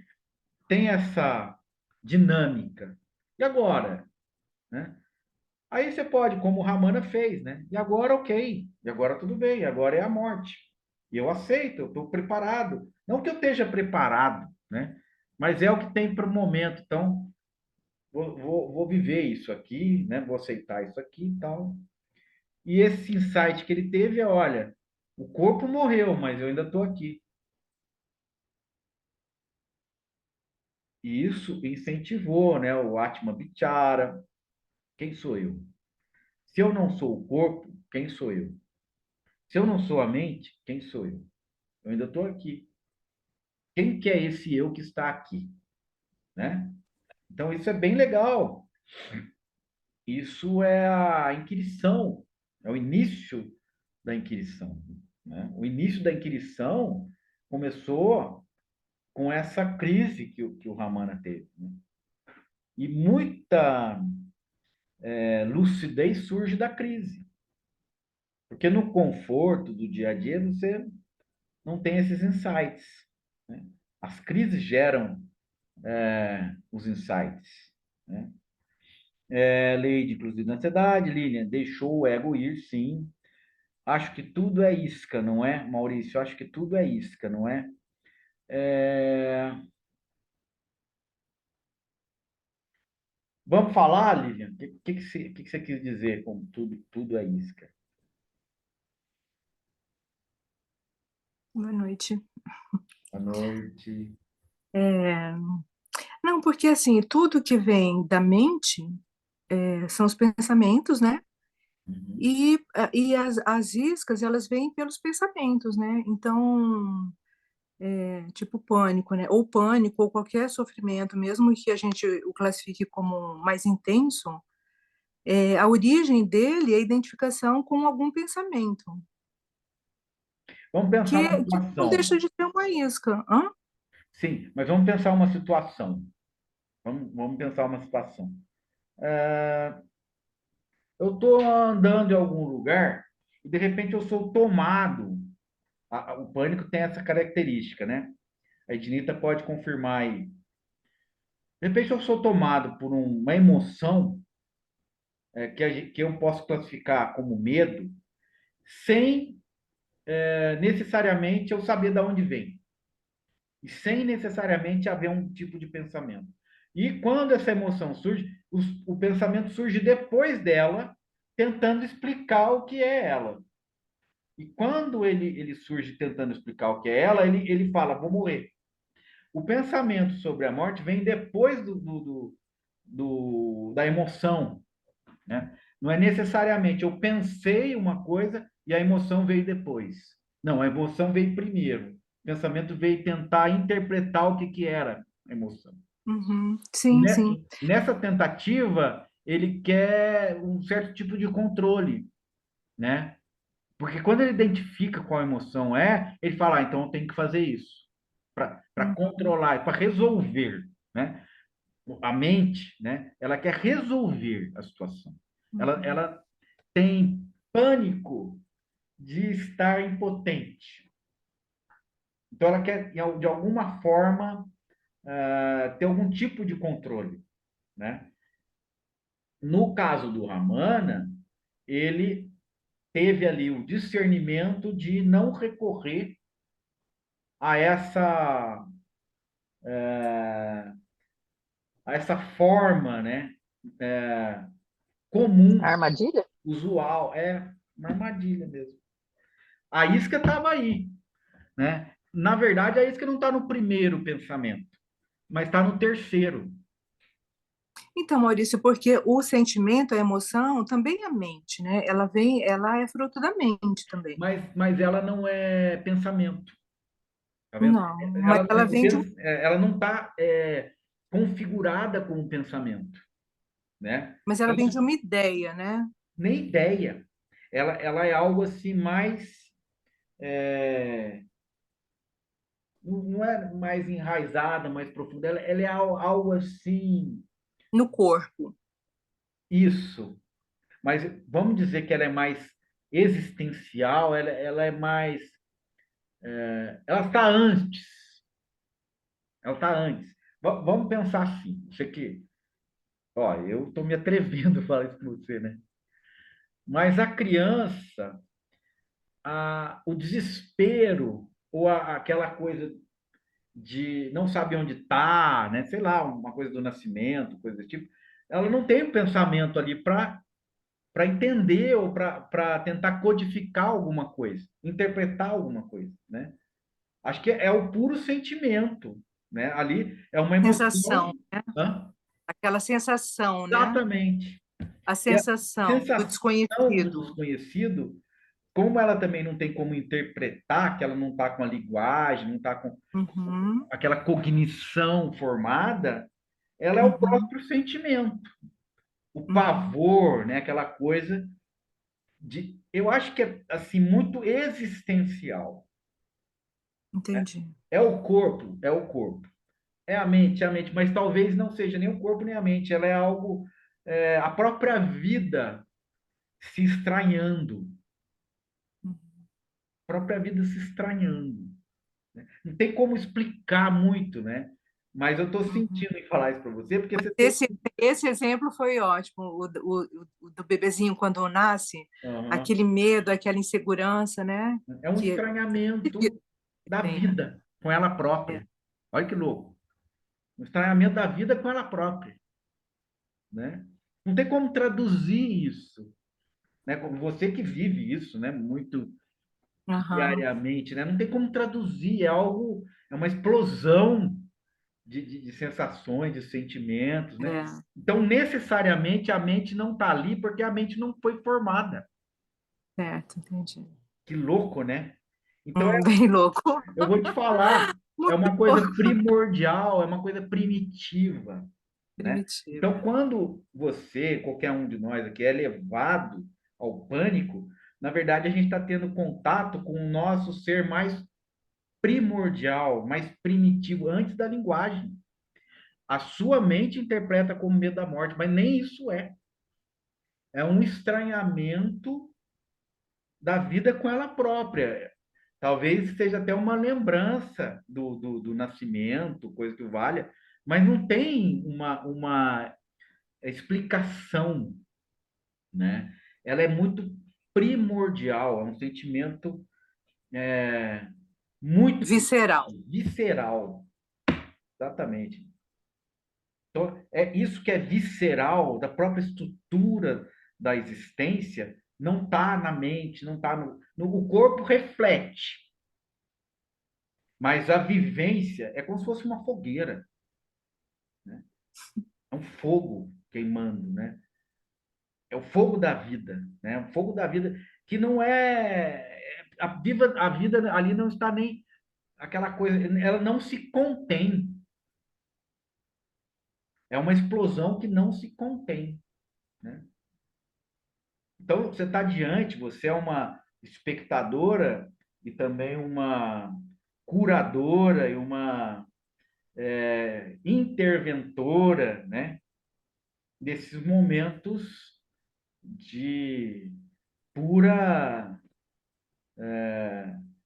tem essa dinâmica. E agora? Né? Aí você pode, como o Ramana fez, né? E agora, ok. E agora tudo bem. E agora é a morte. E eu aceito, eu estou preparado. Não que eu esteja preparado, né? Mas é o que tem para o momento. Então, vou viver isso aqui, né? Vou aceitar isso aqui e tal. E esse insight que ele teve é, olha, o corpo morreu, mas eu ainda estou aqui. E isso incentivou, né? O Atma Vichara. Quem sou eu? Se eu não sou o corpo, quem sou eu? Se eu não sou a mente, quem sou eu? Eu ainda estou aqui. Quem que é esse eu que está aqui, né? Então isso é bem legal. Isso é a inquirição, é o início da inquirição, né? O início da inquirição começou com essa crise que o Ramana teve, né? E muita lucidez surge da crise, porque no conforto do dia a dia você não tem esses insights, né? As crises geram os insights, né? Lei de inclusive da ansiedade, Lilian, deixou o ego ir, sim. Acho que tudo é isca, não é, Maurício? Acho que tudo é isca, não é? É... Vamos falar, Lilian? O que você quis dizer com tudo é isca? Boa noite. Boa noite. Não, porque assim, tudo que vem da mente são os pensamentos, né? Uhum. E as iscas, elas vêm pelos pensamentos, né? Então, tipo pânico, né? Ou pânico, ou qualquer sofrimento, mesmo que a gente o classifique como mais intenso, a origem dele é a identificação com algum pensamento, Vamos pensar uma que não situação. deixa de ser uma isca. Hã? Sim, mas vamos pensar uma situação. Vamos pensar uma situação. Eu estou andando em algum lugar e de repente eu sou tomado. O pânico tem essa característica, né? A Ednita pode confirmar aí. De repente eu sou tomado por uma emoção que eu posso classificar como medo, sem necessariamente eu saber de onde vem. E sem necessariamente haver um tipo de pensamento. E quando essa emoção surge, o pensamento surge depois dela, tentando explicar o que é ela. E quando ele surge tentando explicar o que é ela, ele fala, vou morrer. O pensamento sobre a morte vem depois da emoção, né? Não é necessariamente eu pensei uma coisa e a emoção veio depois. Não, a emoção veio primeiro. O pensamento veio tentar interpretar o que era a emoção. Uhum. Sim, sim. Nessa tentativa, ele quer um certo tipo de controle, né? Porque quando ele identifica qual emoção é, ele fala, então eu tenho que fazer isso para Uhum. controlar, para resolver, né? A mente, né? Ela quer resolver a situação. Uhum. Ela tem pânico de estar impotente. Então ela quer de alguma forma ter algum tipo de controle, né? No caso do Ramana, ele teve ali o discernimento de não recorrer a essa forma, né, comum, Armadilha? usual, uma armadilha mesmo. A isca estava aí, né? Na verdade, a isca não está no primeiro pensamento, mas está no terceiro. Então, Maurício, porque o sentimento, a emoção, também é a mente, né? Ela é fruto da mente também. Mas ela não é pensamento, tá vendo? Não, mas ela vem de um. Ela não está configurada como pensamento, né? Mas ela vem de uma ideia, né? Nem ideia. ela é algo assim mais não é mais enraizada, mais profunda, ela é algo assim, No corpo. isso. Mas vamos dizer que ela é mais existencial, ela é mais, ela está antes, ela está antes. Vamos pensar assim, isso aqui, ó, eu estou me atrevendo a falar isso com você, né? Mas a criança, o desespero ou aquela coisa de não saber onde está, né? Sei lá, uma coisa do nascimento, coisa do tipo, ela não tem um pensamento ali para entender ou para tentar codificar alguma coisa, interpretar alguma coisa, né? Acho que é o puro sentimento, né? Ali é uma Sensação, emoção. né? Hã? Aquela sensação, né? Exatamente. A E a sensação do sensação do desconhecido. desconhecido, como ela também não tem como interpretar, que ela não está com a linguagem, não está com Uhum, aquela cognição formada, ela é o uhum, próprio sentimento, o uhum. pavor, né? Aquela coisa eu acho que é assim muito existencial. Entendi. É o corpo, é a mente, mas talvez não seja nem o corpo nem a mente, ela é algo, a própria vida se estranhando, a própria vida se estranhando. Não tem como explicar muito, né? Mas eu estou Uhum. sentindo em falar isso para você, porque você tem. Esse exemplo foi ótimo, o do bebezinho quando nasce, Aham. aquele medo, aquela insegurança, né? É um Que estranhamento da tem, né? vida com ela É. própria. Olha que louco. Um estranhamento da vida com ela própria, né? Não tem como traduzir isso, né? Como você que vive isso, né? Muito Aham, diariamente, né? Não tem como traduzir, é algo, é uma explosão de sensações, de sentimentos, né? é. Então, necessariamente, a mente não está ali porque a mente não foi formada. Certo, entendi. Que louco, né? Então, Bem louco. eu vou te falar, é Muito uma coisa louco. primordial, é uma coisa primitiva, né? Primitivo. Então, quando você, qualquer um de nós aqui, é levado ao pânico, na verdade, a gente está tendo contato com o nosso ser mais primordial, mais primitivo, antes da linguagem. A sua mente interpreta como medo da morte, mas nem isso é. É um estranhamento da vida com ela própria. Talvez seja até uma lembrança do nascimento, coisa que valha, mas não tem uma explicação, né? Ela é muito primordial, é um sentimento muito Visceral. visceral, exatamente. Então, é isso que é visceral da própria estrutura da existência, não está na mente, não está o corpo reflete, mas a vivência é como se fosse uma fogueira, né? É um fogo queimando, né? É o fogo da vida, né? O fogo da vida que não a vida ali não está nem aquela coisa, ela não se contém. É uma explosão que não se contém, né? Então você está diante, você é uma espectadora e também uma curadora e uma interventora, né? Desses momentos de pura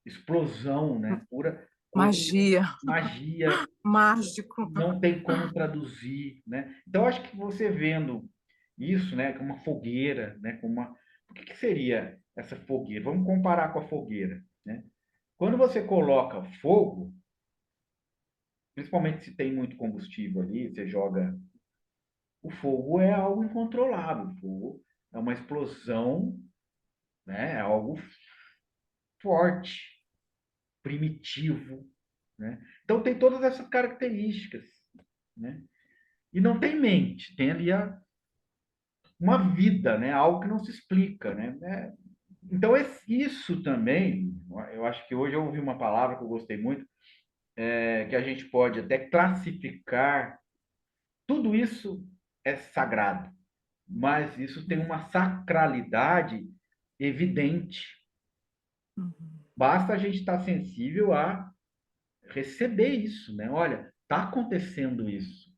explosão, né? Pura coisa, Magia. magia, Mágico. não tem como traduzir, né? Então acho que você vendo isso, né, como uma fogueira, né, como uma, o que que seria essa fogueira? Vamos comparar com a fogueira, né? Quando você coloca fogo, principalmente se tem muito combustível ali, você joga, o fogo é algo incontrolável, o fogo é uma explosão, né? É algo forte, primitivo, né? Então tem todas essas características, né? E não tem mente, tem ali uma vida, né? Algo que não se explica, né? Então isso também, eu acho que hoje eu ouvi uma palavra que eu gostei muito, que a gente pode até classificar. Tudo isso é sagrado, mas isso tem uma sacralidade evidente. Uhum. Basta a gente estar sensível a receber isso, né? Olha, está acontecendo isso.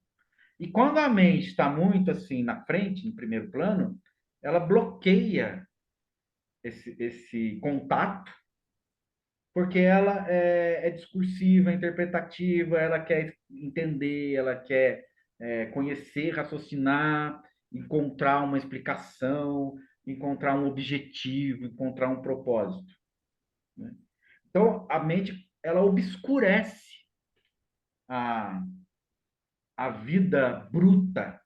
E quando a mente está muito assim na frente, em primeiro plano, ela bloqueia esse contato, porque ela é discursiva, é interpretativa, ela quer entender, ela quer conhecer, raciocinar, encontrar uma explicação, encontrar um objetivo, encontrar um propósito, né? Então, a mente, ela obscurece a, a vida bruta.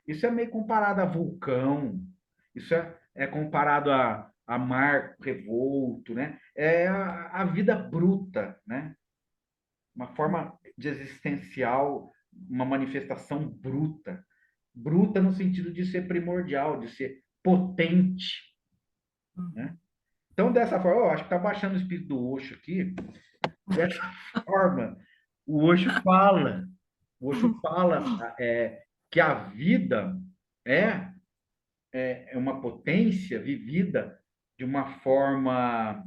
Isso é meio comparado a vulcão, isso é comparado a mar revolto, né? É a vida bruta, né? Uma forma de existencial, uma manifestação bruta. Bruta no sentido de ser primordial, de ser potente, né? Uhum. Então, dessa forma, eu acho que está baixando o espírito do Osho aqui. Dessa forma, o Osho fala. O Osho fala que a vida é, é uma potência vivida de uma forma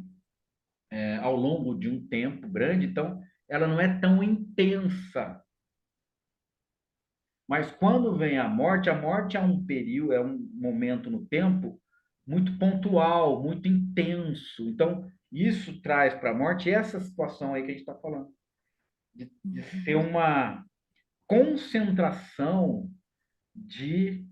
ao longo de um tempo grande, então ela não é tão intensa. Mas quando vem a morte é um período, é um momento no tempo muito pontual, muito intenso. Então, isso traz para a morte essa situação aí que a gente está falando, de ser Uhum. uma concentração de,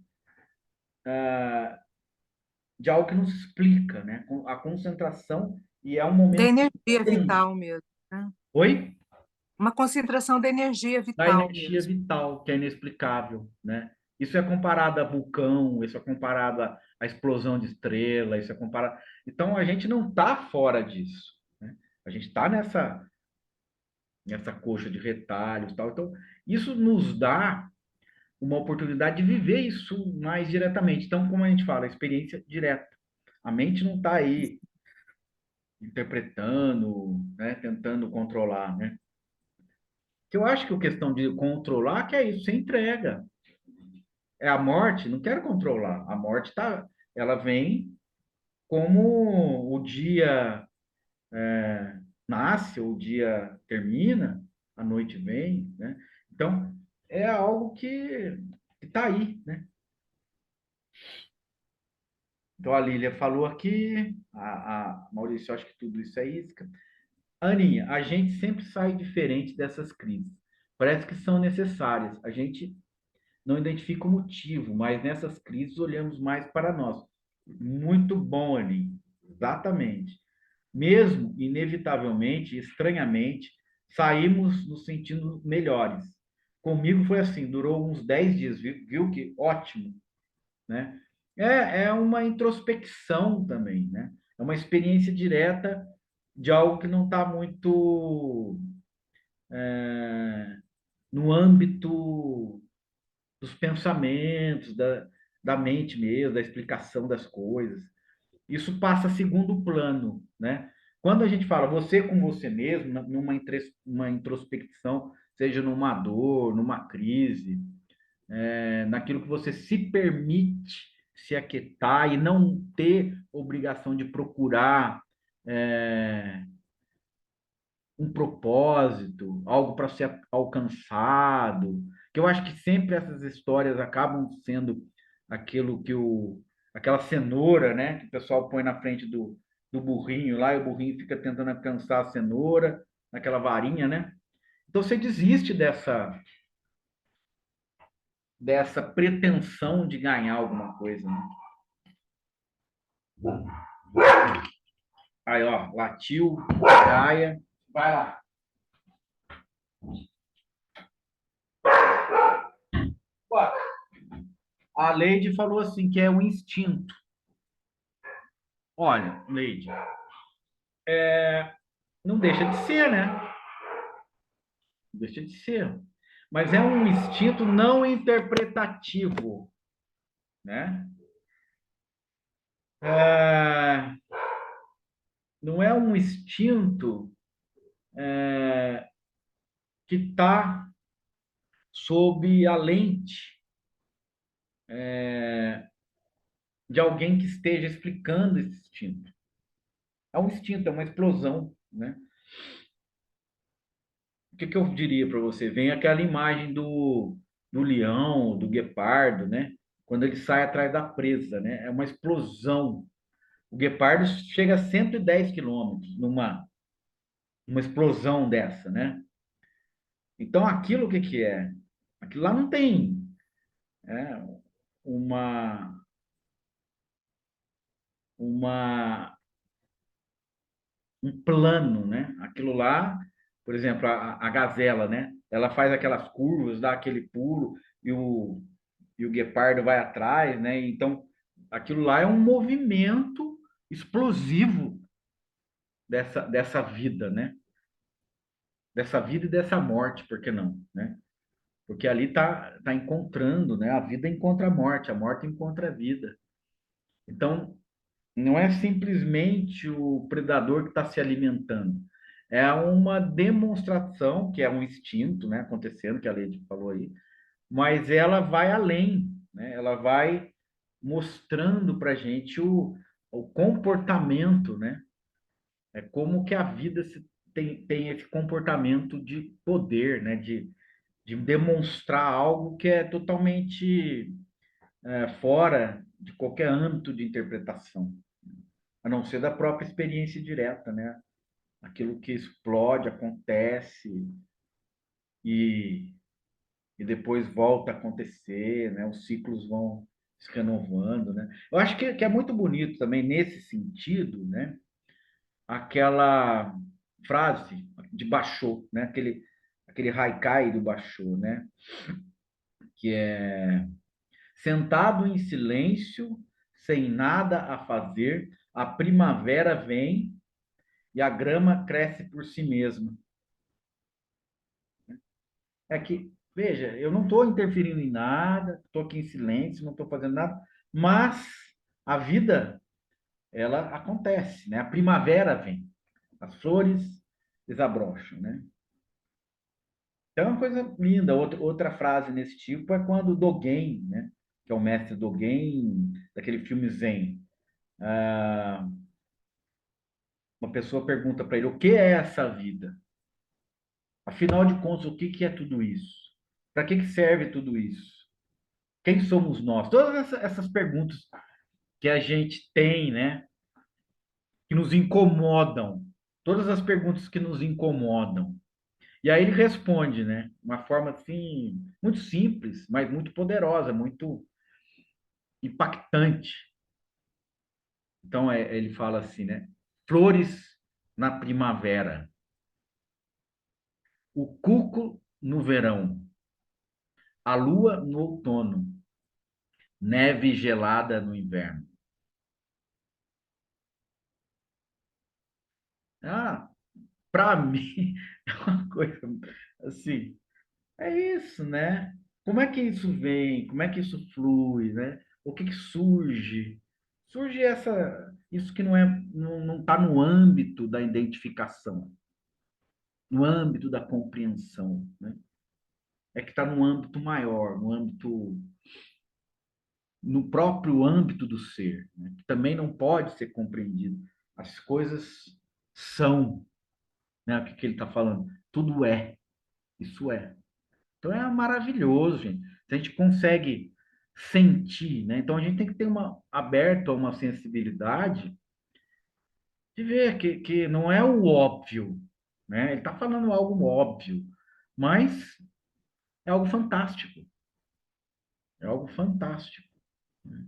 de algo que não se explica, né? A concentração, e é um Da momento energia intenso. vital mesmo, né? Oi? Uma concentração da energia Da vital energia mesmo. vital, que é inexplicável, né? Isso é comparado a vulcão, isso é comparado à explosão de estrela, isso é comparado. Então a gente não está fora disso, né? A gente está nessa coxa de retalhos, tal. Então isso nos dá uma oportunidade de viver isso mais diretamente. Então, como a gente fala, experiência direta. A mente não está aí interpretando, né, tentando controlar, né? Que eu acho que a questão de controlar que é isso, você entrega. É a morte, não quero controlar. A morte tá, ela vem como o dia nasce, o dia termina, a noite vem, né? Então, é algo que está aí, né? Então, a Lília falou aqui, a Maurício, acho que tudo isso é isca. Aninha, a gente sempre sai diferente dessas crises. Parece que são necessárias. A gente não identifica o motivo, mas nessas crises olhamos mais para nós. Muito bom, Aninha. Exatamente. Mesmo, inevitavelmente, estranhamente, saímos nos sentindo melhores. Comigo foi assim, durou uns 10 dias, viu que ótimo, né? É uma introspecção também, né? É uma experiência direta de algo que não está muito no âmbito dos pensamentos, da mente mesmo, da explicação das coisas. Isso passa a segundo plano, né? Quando a gente fala você com você mesmo, uma introspecção, seja numa dor, numa crise, naquilo que você se permite se aquietar e não ter obrigação de procurar é, um propósito, algo para ser alcançado, que eu acho que sempre essas histórias acabam sendo aquilo que aquela cenoura, né, que o pessoal põe na frente do burrinho lá, e o burrinho fica tentando alcançar a cenoura, naquela varinha, né? Então você desiste dessa pretensão de ganhar alguma coisa, né? Aí, ó, latiu, Gaia, vai lá. A Leide falou assim que é o instinto. Olha, Leide, não deixa de ser, né? Não deixa de ser. Mas é um instinto não interpretativo, né? É, não é um instinto que está sob a lente de alguém que esteja explicando esse instinto. É um instinto, é uma explosão, né? O que eu diria para você? Vem aquela imagem do leão, do guepardo, né? Quando ele sai atrás da presa, né? É uma explosão. O guepardo chega a 110 quilômetros uma explosão dessa, né? Então, aquilo o que que é? Aquilo lá não tem é, uma, uma, um plano, né? Aquilo lá, por exemplo, a gazela, né? Ela faz aquelas curvas, dá aquele pulo e o guepardo vai atrás, né? Então, aquilo lá é um movimento explosivo dessa vida, né? Dessa vida e dessa morte, por que não, né? Porque ali tá encontrando, né? A vida encontra a morte encontra a vida. Então, não é simplesmente o predador que está se alimentando. É uma demonstração, que é um instinto, né, acontecendo, que a Lady falou aí, mas ela vai além, né? Ela vai mostrando para a gente o comportamento, né? É como que a vida tem esse comportamento de poder, né? De demonstrar algo que é totalmente fora de qualquer âmbito de interpretação, a não ser da própria experiência direta, né? Aquilo que explode, acontece e, e depois volta a acontecer, né? Os ciclos vão se renovando, né? Eu acho que é muito bonito também nesse sentido, né? Aquela frase de Basho, né? Aquele haikai do Basho, né? Que é sentado em silêncio, sem nada a fazer, a primavera vem e a grama cresce por si mesma. É que, veja, eu não estou interferindo em nada, estou aqui em silêncio, não estou fazendo nada, mas a vida, ela acontece, né? A primavera vem, as flores desabrocham, né? Então é uma coisa linda. Outra frase nesse tipo é quando Dogen, né? Que é o mestre Dogen, daquele filme Zen. Ah, uma pessoa pergunta para ele, o que é essa vida? Afinal de contas, o que que é tudo isso? Para que que serve tudo isso? Quem somos nós? Todas essas perguntas que a gente tem, né? Que nos incomodam. Todas as perguntas que nos incomodam. E aí ele responde, né? Uma forma assim, muito simples, mas muito poderosa, muito impactante. Então ele fala assim, né? Flores na primavera, o cuco no verão, a lua no outono, neve gelada no inverno. Ah, para mim é uma coisa assim, é isso, né? Como é que isso vem? Como é que isso flui, né? O que que surge? Surge isso que não está no âmbito da identificação, no âmbito da compreensão, né? É que está no âmbito maior, no próprio âmbito do ser, né? Que também não pode ser compreendido. As coisas são, né? O que que ele está falando? Tudo é, isso é. Então é maravilhoso, gente. Se a gente consegue sentir, né? Então a gente tem que ter aberto a uma sensibilidade de ver que não é o óbvio, né? Ele está falando algo óbvio, mas é algo fantástico. É algo fantástico, né?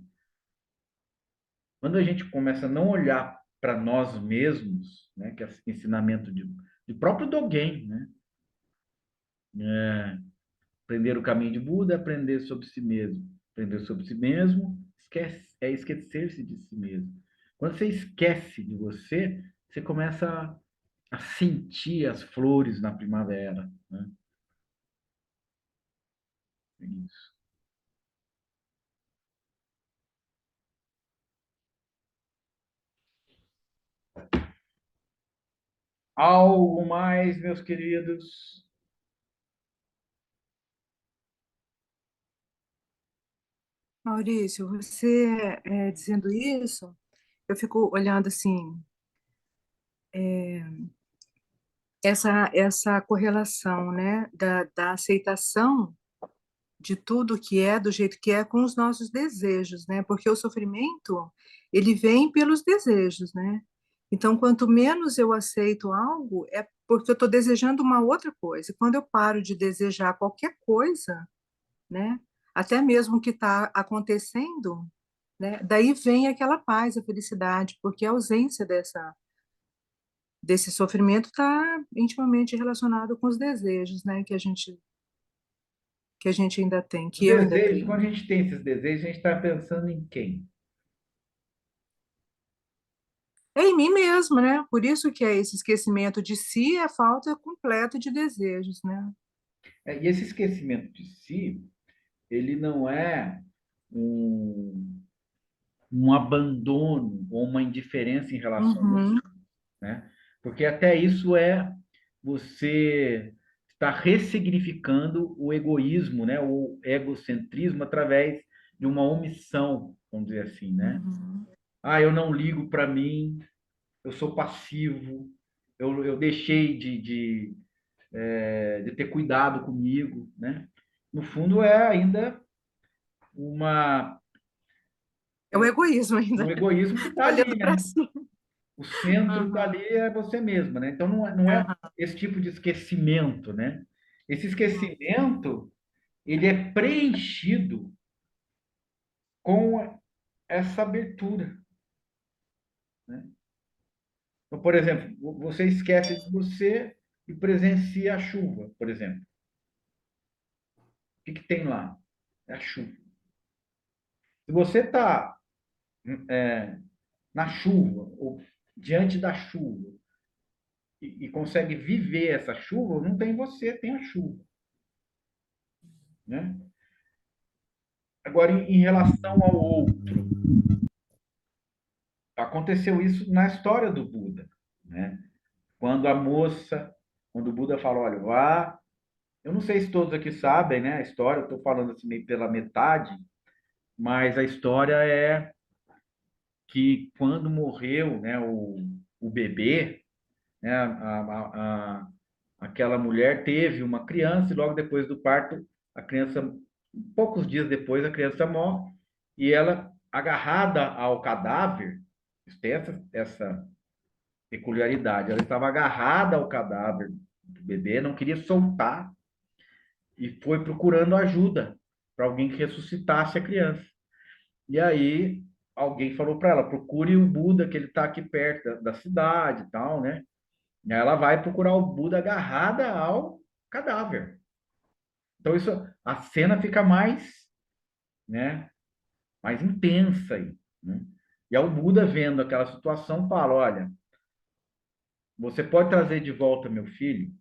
Quando a gente começa a não olhar para nós mesmos, né? Que é esse ensinamento de próprio Dogen, né? É, aprender o caminho de Buda, aprender sobre si mesmo. Aprender sobre si mesmo, esquecer-se de si mesmo. Quando você esquece de você, você começa a sentir as flores na primavera, né? É isso. Algo mais, meus queridos? Maurício, você dizendo isso, eu fico olhando assim, essa correlação, né, da aceitação de tudo que é do jeito que é com os nossos desejos, né? Porque o sofrimento, ele vem pelos desejos, né? Então, quanto menos eu aceito algo, é porque eu estou desejando uma outra coisa. E quando eu paro de desejar qualquer coisa, né? Até mesmo o que está acontecendo, né? Daí vem aquela paz, a felicidade, porque a ausência desse sofrimento está intimamente relacionado com os desejos, né? Que a gente ainda tem, Os que eu ainda desejos, tenho. quando a gente tem esses desejos, a gente está pensando em quem? É em mim mesmo, né? Por isso que é esse esquecimento de si é a falta completa de desejos, né? E esse esquecimento de si, ele não é um, um abandono ou uma indiferença em relação ao outro, Uhum, né? Porque até isso é você está ressignificando o egoísmo, né? O egocentrismo através de uma omissão, vamos dizer assim, né? uhum. Ah, eu não ligo para mim, eu sou passivo, eu deixei de ter cuidado comigo, né? No fundo, é ainda uma, É o egoísmo um ainda, egoísmo que está ali, olhando para né? si. O centro está Uhum, ali é você mesma, né? Então, não é uhum. esse tipo de esquecimento, né? Esse esquecimento, ele é preenchido com essa abertura, né? Então, por exemplo, você esquece de você e presencia a chuva, por exemplo. O que que tem lá? É a chuva. Se você está na chuva, ou diante da chuva, e consegue viver essa chuva, não tem você, tem a chuva, né? Agora, em relação ao outro, aconteceu isso na história do Buda, né? Quando a moça, quando o Buda falou, olha, vá, eu não sei se todos aqui sabem, né, a história, eu estou falando assim meio pela metade, mas a história é que quando morreu, né, o bebê, né, aquela mulher teve uma criança e logo depois do parto, a criança, poucos dias depois, a criança morre e ela, agarrada ao cadáver, tem essa peculiaridade, ela estava agarrada ao cadáver do bebê, não queria soltar e foi procurando ajuda para alguém que ressuscitasse a criança. E aí alguém falou para ela, procure o Buda, que ele está aqui perto da cidade e tal, né? E aí ela vai procurar o Buda agarrada ao cadáver. Então isso, a cena fica mais, né, mais intensa aí, né? E aí o Buda vendo aquela situação fala, olha, você pode trazer de volta meu filho?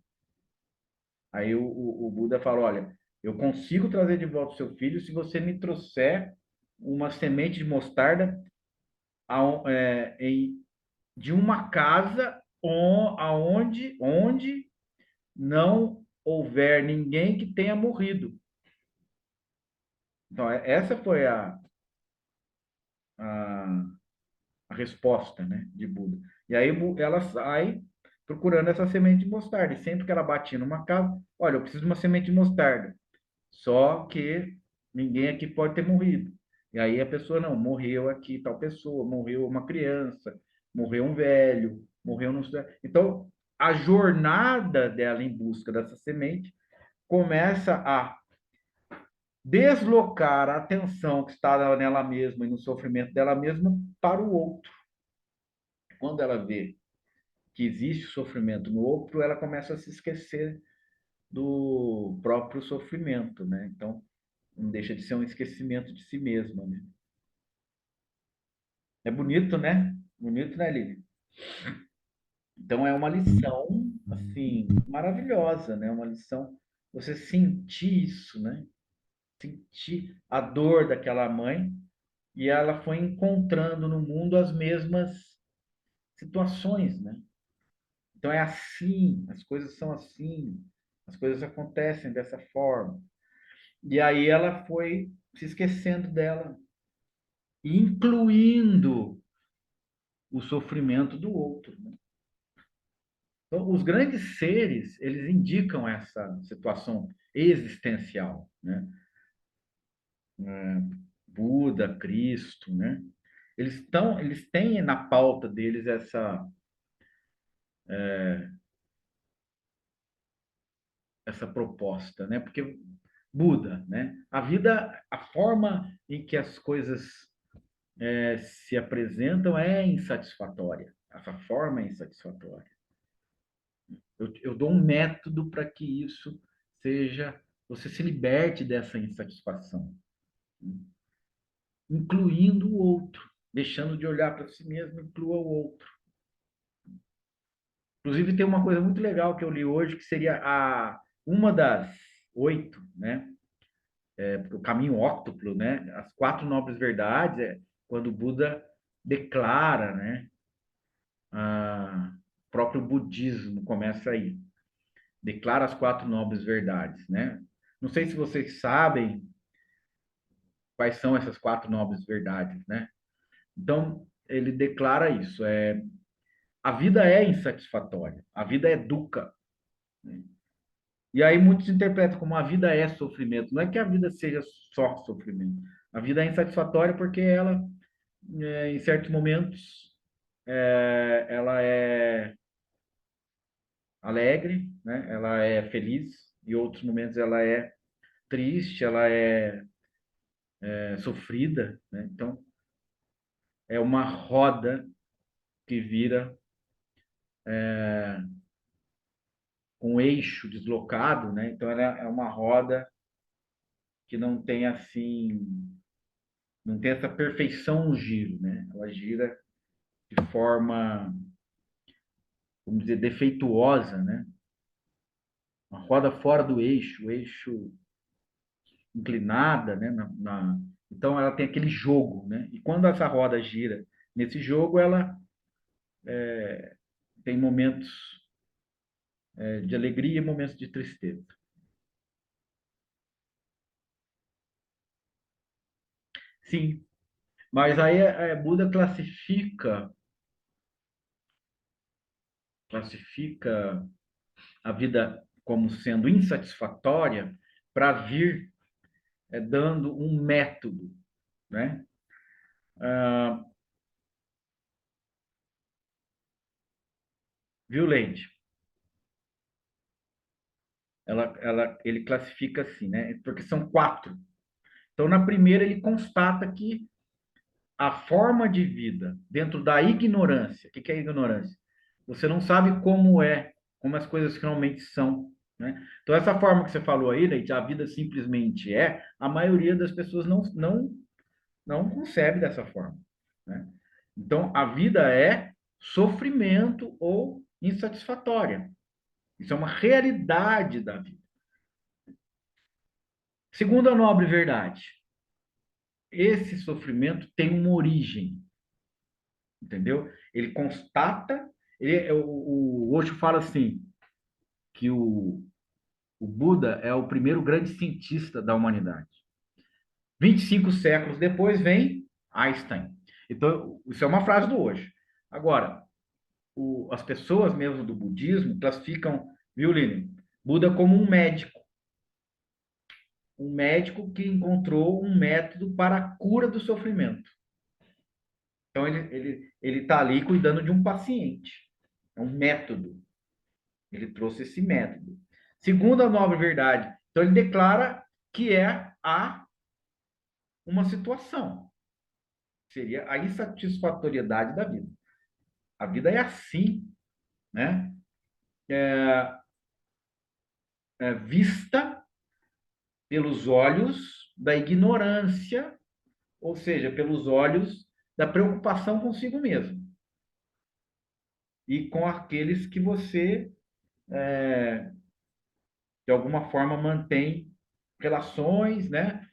Aí o Buda fala, olha, eu consigo trazer de volta o seu filho se você me trouxer uma semente de mostarda de uma casa onde não houver ninguém que tenha morrido. Então, essa foi a, a resposta, né, de Buda. E aí ela sai procurando essa semente de mostarda. E sempre que ela batia numa casa, olha, eu preciso de uma semente de mostarda. Só que ninguém aqui pode ter morrido. E aí a pessoa, não, morreu aqui tal pessoa, morreu uma criança, morreu um velho, morreu não sei. Então, a jornada dela em busca dessa semente começa a deslocar a atenção que está nela mesma e no sofrimento dela mesma para o outro. Quando ela vê que existe sofrimento no outro, ela começa a se esquecer do próprio sofrimento, né? Então, não deixa de ser um esquecimento de si mesma, né? É bonito, né? Bonito, né, Lili? Então, é uma lição, assim, maravilhosa, né? Uma lição, você sentir isso, né? Sentir a dor daquela mãe e ela foi encontrando no mundo as mesmas situações, né? Então é assim, as coisas são assim, as coisas acontecem dessa forma. E aí ela foi se esquecendo dela, e incluindo o sofrimento do outro, né? Então, os grandes seres, eles indicam essa situação existencial, né? Buda, Cristo, né? Eles têm na pauta deles essa proposta, né? Porque Buda, né? A vida, a forma em que as coisas se apresentam é insatisfatória. Essa forma é insatisfatória. Eu dou um método para que isso seja, você se liberte dessa insatisfação, incluindo o outro, deixando de olhar para si mesmo, inclua o outro. Inclusive, tem uma coisa muito legal que eu li hoje, que seria uma das 8, né? O caminho óctuplo, né? As 4 nobres verdades, quando o Buda declara, né? O próprio budismo começa aí. Declara as 4 nobres verdades, né? Não sei se vocês sabem quais são essas 4 nobres verdades, né? Então, ele declara isso, a vida é insatisfatória, a vida é dukkha, né? E aí muitos interpretam como a vida é sofrimento. Não é que a vida seja só sofrimento. A vida é insatisfatória porque ela, em certos momentos, ela é alegre, né? Ela é feliz, e outros momentos ela é triste, ela é sofrida, né? Então, é uma roda que vira com eixo deslocado, né? Então, ela é uma roda que não tem assim, não tem essa perfeição no giro, né? Ela gira de forma, vamos dizer, defeituosa, né? Uma roda fora do eixo, o eixo inclinada, né? Então ela tem aquele jogo, né? E quando essa roda gira nesse jogo, ela tem momentos de alegria e momentos de tristeza. Sim, mas aí Buda classifica a vida como sendo insatisfatória para vir dando um método, né? Viu, Leite? Ele classifica assim, né? Porque são 4. Então, na primeira, ele constata que a forma de vida dentro da ignorância, o que é ignorância? Você não sabe como as coisas realmente são, né? Então, essa forma que você falou aí, Leite, a vida simplesmente a maioria das pessoas não concebe dessa forma, né? Então, a vida é sofrimento ou insatisfatória. Isso é uma realidade da vida. Segunda nobre verdade, esse sofrimento tem uma origem, entendeu? Ele constata, o Osho fala assim, que o Buda é o primeiro grande cientista da humanidade. 25 séculos depois vem Einstein. Então, isso é uma frase do Osho. Agora, as pessoas mesmo do budismo classificam, viu, Lili, Buda como um médico que encontrou um método para a cura do sofrimento. Então, ele está ali cuidando de um paciente. É um método. Ele trouxe esse método. Segundo a nova verdade, então ele declara que há uma situação. Seria a insatisfatoriedade da vida. A vida é assim, né? Vista pelos olhos da ignorância, ou seja, pelos olhos da preocupação consigo mesmo e com aqueles que você, de alguma forma, mantém relações, né?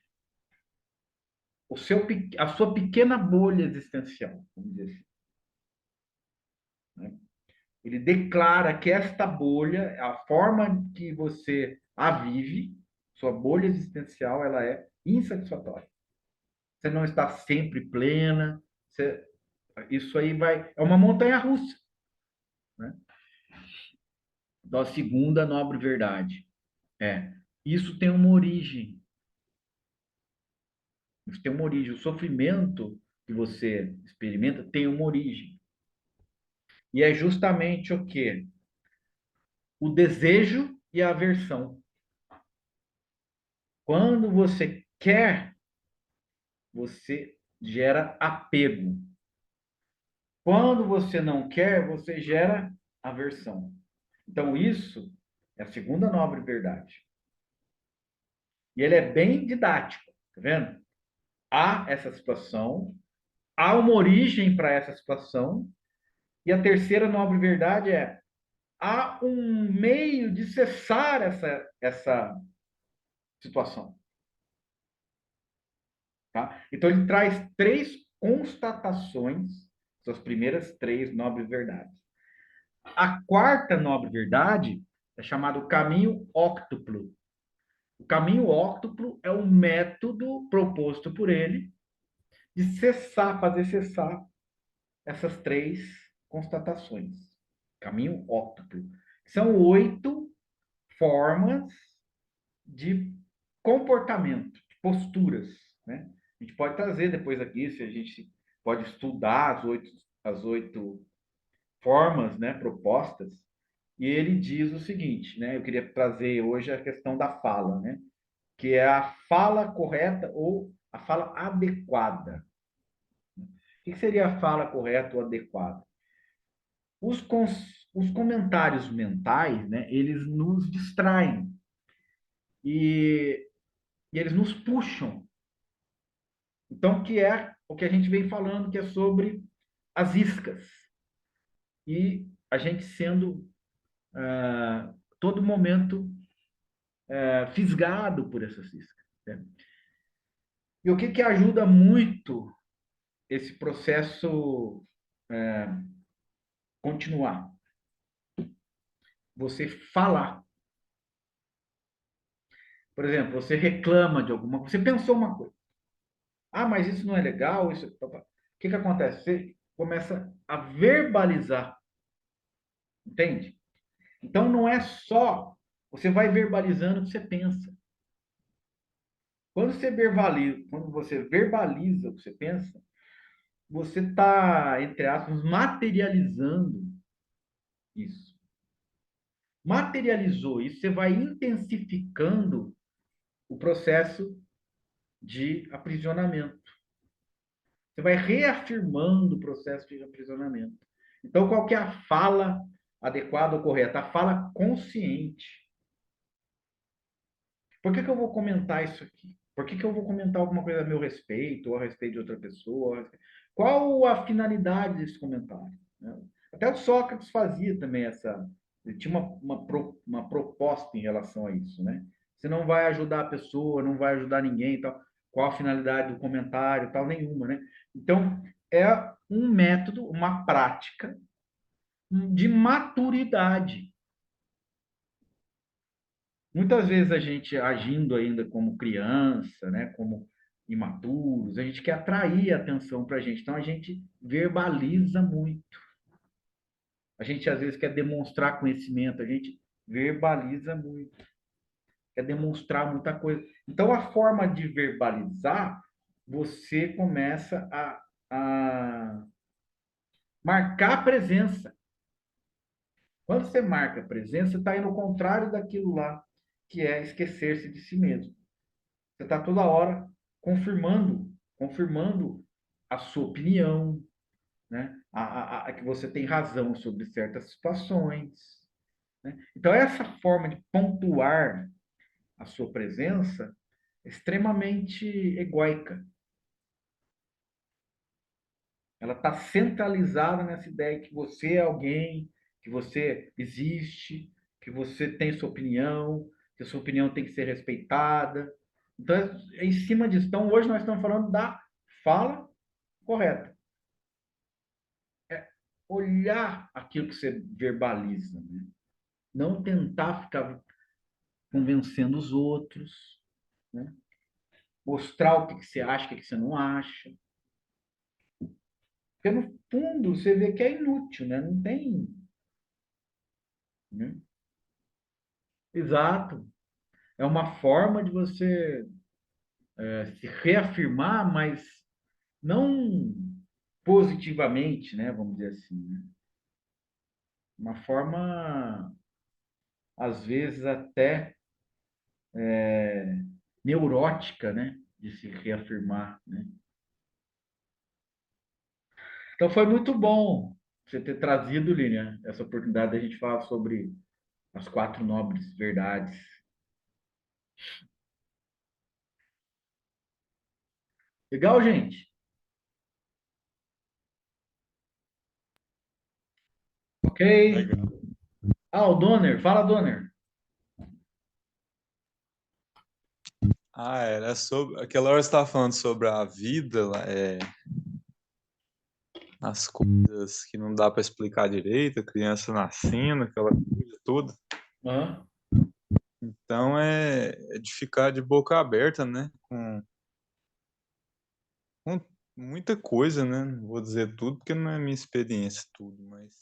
A sua pequena bolha existencial, vamos dizer assim, né? Ele declara que esta bolha, a forma que você a vive, Sua bolha existencial, ela é insatisfatória. Você não está sempre plena. Isso aí é uma montanha-russa, né? Então, a segunda nobre verdade isso tem uma origem. Isso tem uma origem. O sofrimento que você experimenta tem uma origem. E é justamente o quê? O desejo e a aversão. Quando você quer, você gera apego. Quando você não quer, você gera aversão. Então, isso é a segunda nobre verdade. E ele é bem didático, tá vendo? Há essa situação, há uma origem para essa situação, e a terceira nobre verdade há um meio de cessar essa situação. Tá? Então, ele traz três constatações, suas primeiras três nobres verdades. A quarta nobre verdade é chamado caminho óctuplo. O caminho óctuplo é o método proposto por ele de fazer cessar essas três constatações. Caminho óctuplo. São 8 formas de comportamento, de posturas, né? A gente pode trazer depois aqui, se a gente pode estudar as oito formas, né, propostas, e ele diz o seguinte, né? Eu queria trazer hoje a questão da fala, né? Que é a fala correta ou a fala adequada. O que seria a fala correta ou adequada? Os, os comentários mentais, né, eles nos distraem e, e eles nos puxam. Então, que é o que a gente vem falando, que é sobre as iscas. E a gente sendo, todo momento, fisgado por essas iscas. Né? E o que ajuda muito esse processo continuar? Você falar. Por exemplo, você reclama de alguma coisa, você pensou uma coisa. Ah, mas isso não é legal, isso. O que acontece? Você começa a verbalizar, entende? Então não é só você vai verbalizando o que você pensa. Quando você verbaliza o que você pensa, você está, entre aspas, materializando isso. Materializou isso, você vai intensificando o processo de aprisionamento. Você vai reafirmando o processo de aprisionamento. Então, qual que é a fala adequada ou correta? A fala consciente. Por que eu vou comentar isso aqui? Por que eu vou comentar alguma coisa a meu respeito, ou a respeito de outra pessoa? Qual a finalidade desse comentário? Até o Sócrates fazia também essa. Ele tinha uma proposta em relação a isso, né? Você não vai ajudar a pessoa, não vai ajudar ninguém e tal. Qual a finalidade do comentário, tal, nenhuma, né? Então, é um método, uma prática de maturidade. Muitas vezes a gente agindo ainda como criança, né, como imaturos, a gente quer atrair a atenção para a gente, então a gente verbaliza muito. A gente às vezes quer demonstrar conhecimento, a gente verbaliza muito, quer demonstrar muita coisa. Então a forma de verbalizar, você começa a marcar presença. Quando você marca presença, você está indo ao contrário daquilo lá, que é esquecer-se de si mesmo. Você está toda hora confirmando a sua opinião, né? Que você tem razão sobre certas situações. Né? Então, essa forma de pontuar a sua presença é extremamente egóica. Ela está centralizada nessa ideia que você é alguém, que você existe, que você tem sua opinião, que a sua opinião tem que ser respeitada. Então, é em cima disso. Então, hoje nós estamos falando da fala correta. É olhar aquilo que você verbaliza, né? Não tentar ficar convencendo os outros, né? Mostrar o que que você acha, o que que você não acha. Porque, no fundo, você vê que é inútil, né? Não tem. Né? Exato. É uma forma de você se reafirmar, mas não positivamente, né? Vamos dizer assim. Né? Uma forma, às vezes, até neurótica, né? De se reafirmar, né? Então foi muito bom você ter trazido, Lilian, essa oportunidade da gente falar sobre as quatro nobres verdades. Legal, gente? Ok? Legal. Ah, o Donner. Fala, Donner. Era sobre. Aquela hora você estava falando sobre a vida, as coisas que não dá para explicar direito, a criança nascendo, aquela coisa toda. Aham. Então é de ficar de boca aberta, né? Com muita coisa, né? Não vou dizer tudo porque não é minha experiência tudo, mas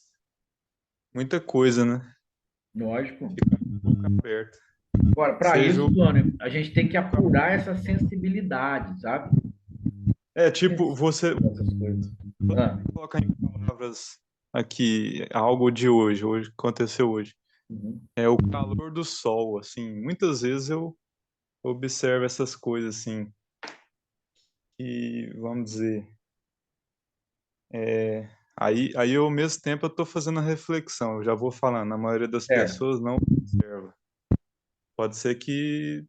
muita coisa, né? Lógico. Boca aberta. Agora, para Seja. isso, Donner, a gente tem que apurar essa sensibilidade, sabe? Tipo, você Essas coisas. Ah, coloca em palavras aqui algo de hoje que aconteceu hoje. uhum. É o calor do sol, assim. Muitas vezes eu observo essas coisas, assim, e vamos dizer, aí eu, ao mesmo tempo eu tô fazendo a reflexão, eu já vou falando, a maioria das Certo. pessoas não observa. Pode ser que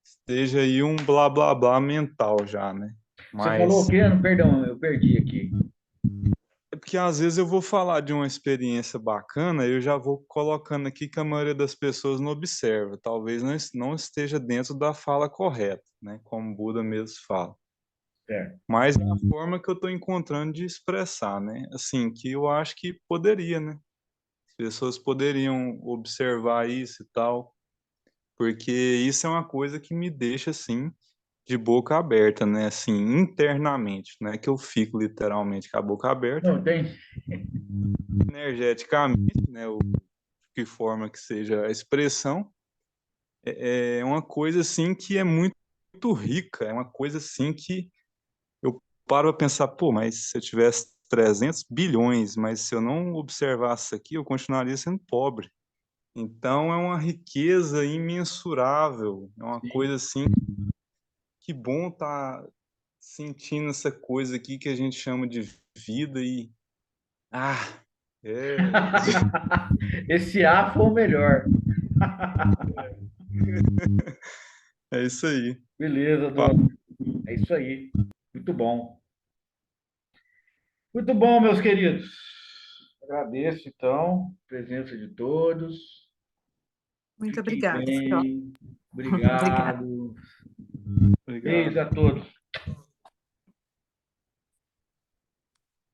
esteja aí um blá blá blá mental já, né? Você falou o Mas quê? Perdão, eu perdi aqui. é porque às vezes eu vou falar de uma experiência bacana, eu já vou colocando aqui que a maioria das pessoas não observa. Talvez não esteja dentro da fala correta, né? Como o Buda mesmo fala. Certo. Mas é a forma que eu estou encontrando de expressar, né? Assim, que eu acho que poderia, né? As pessoas poderiam observar isso e tal, porque isso é uma coisa que me deixa, assim, de boca aberta, né? Assim, internamente, não é que eu fico literalmente com a boca aberta, Não, tem. energeticamente, né? O que forma que seja a expressão, é uma coisa, assim, que é muito rica, é uma coisa, assim, que eu paro a pensar, pô, mas se eu tivesse 300 bilhões, mas se eu não observasse isso aqui, eu continuaria sendo pobre. Então é uma riqueza imensurável, é uma Sim. coisa assim, que bom tá sentindo essa coisa aqui que a gente chama de vida e ah, é Esse A foi o melhor. é isso aí. Beleza, Pa- Dona. É isso aí. Muito bom. Muito bom, meus queridos. Agradeço, então, a presença de todos. Muito Fiquem obrigada, foi ótimo. bem. Obrigada. Obrigado. Obrigado. Beijo a todos.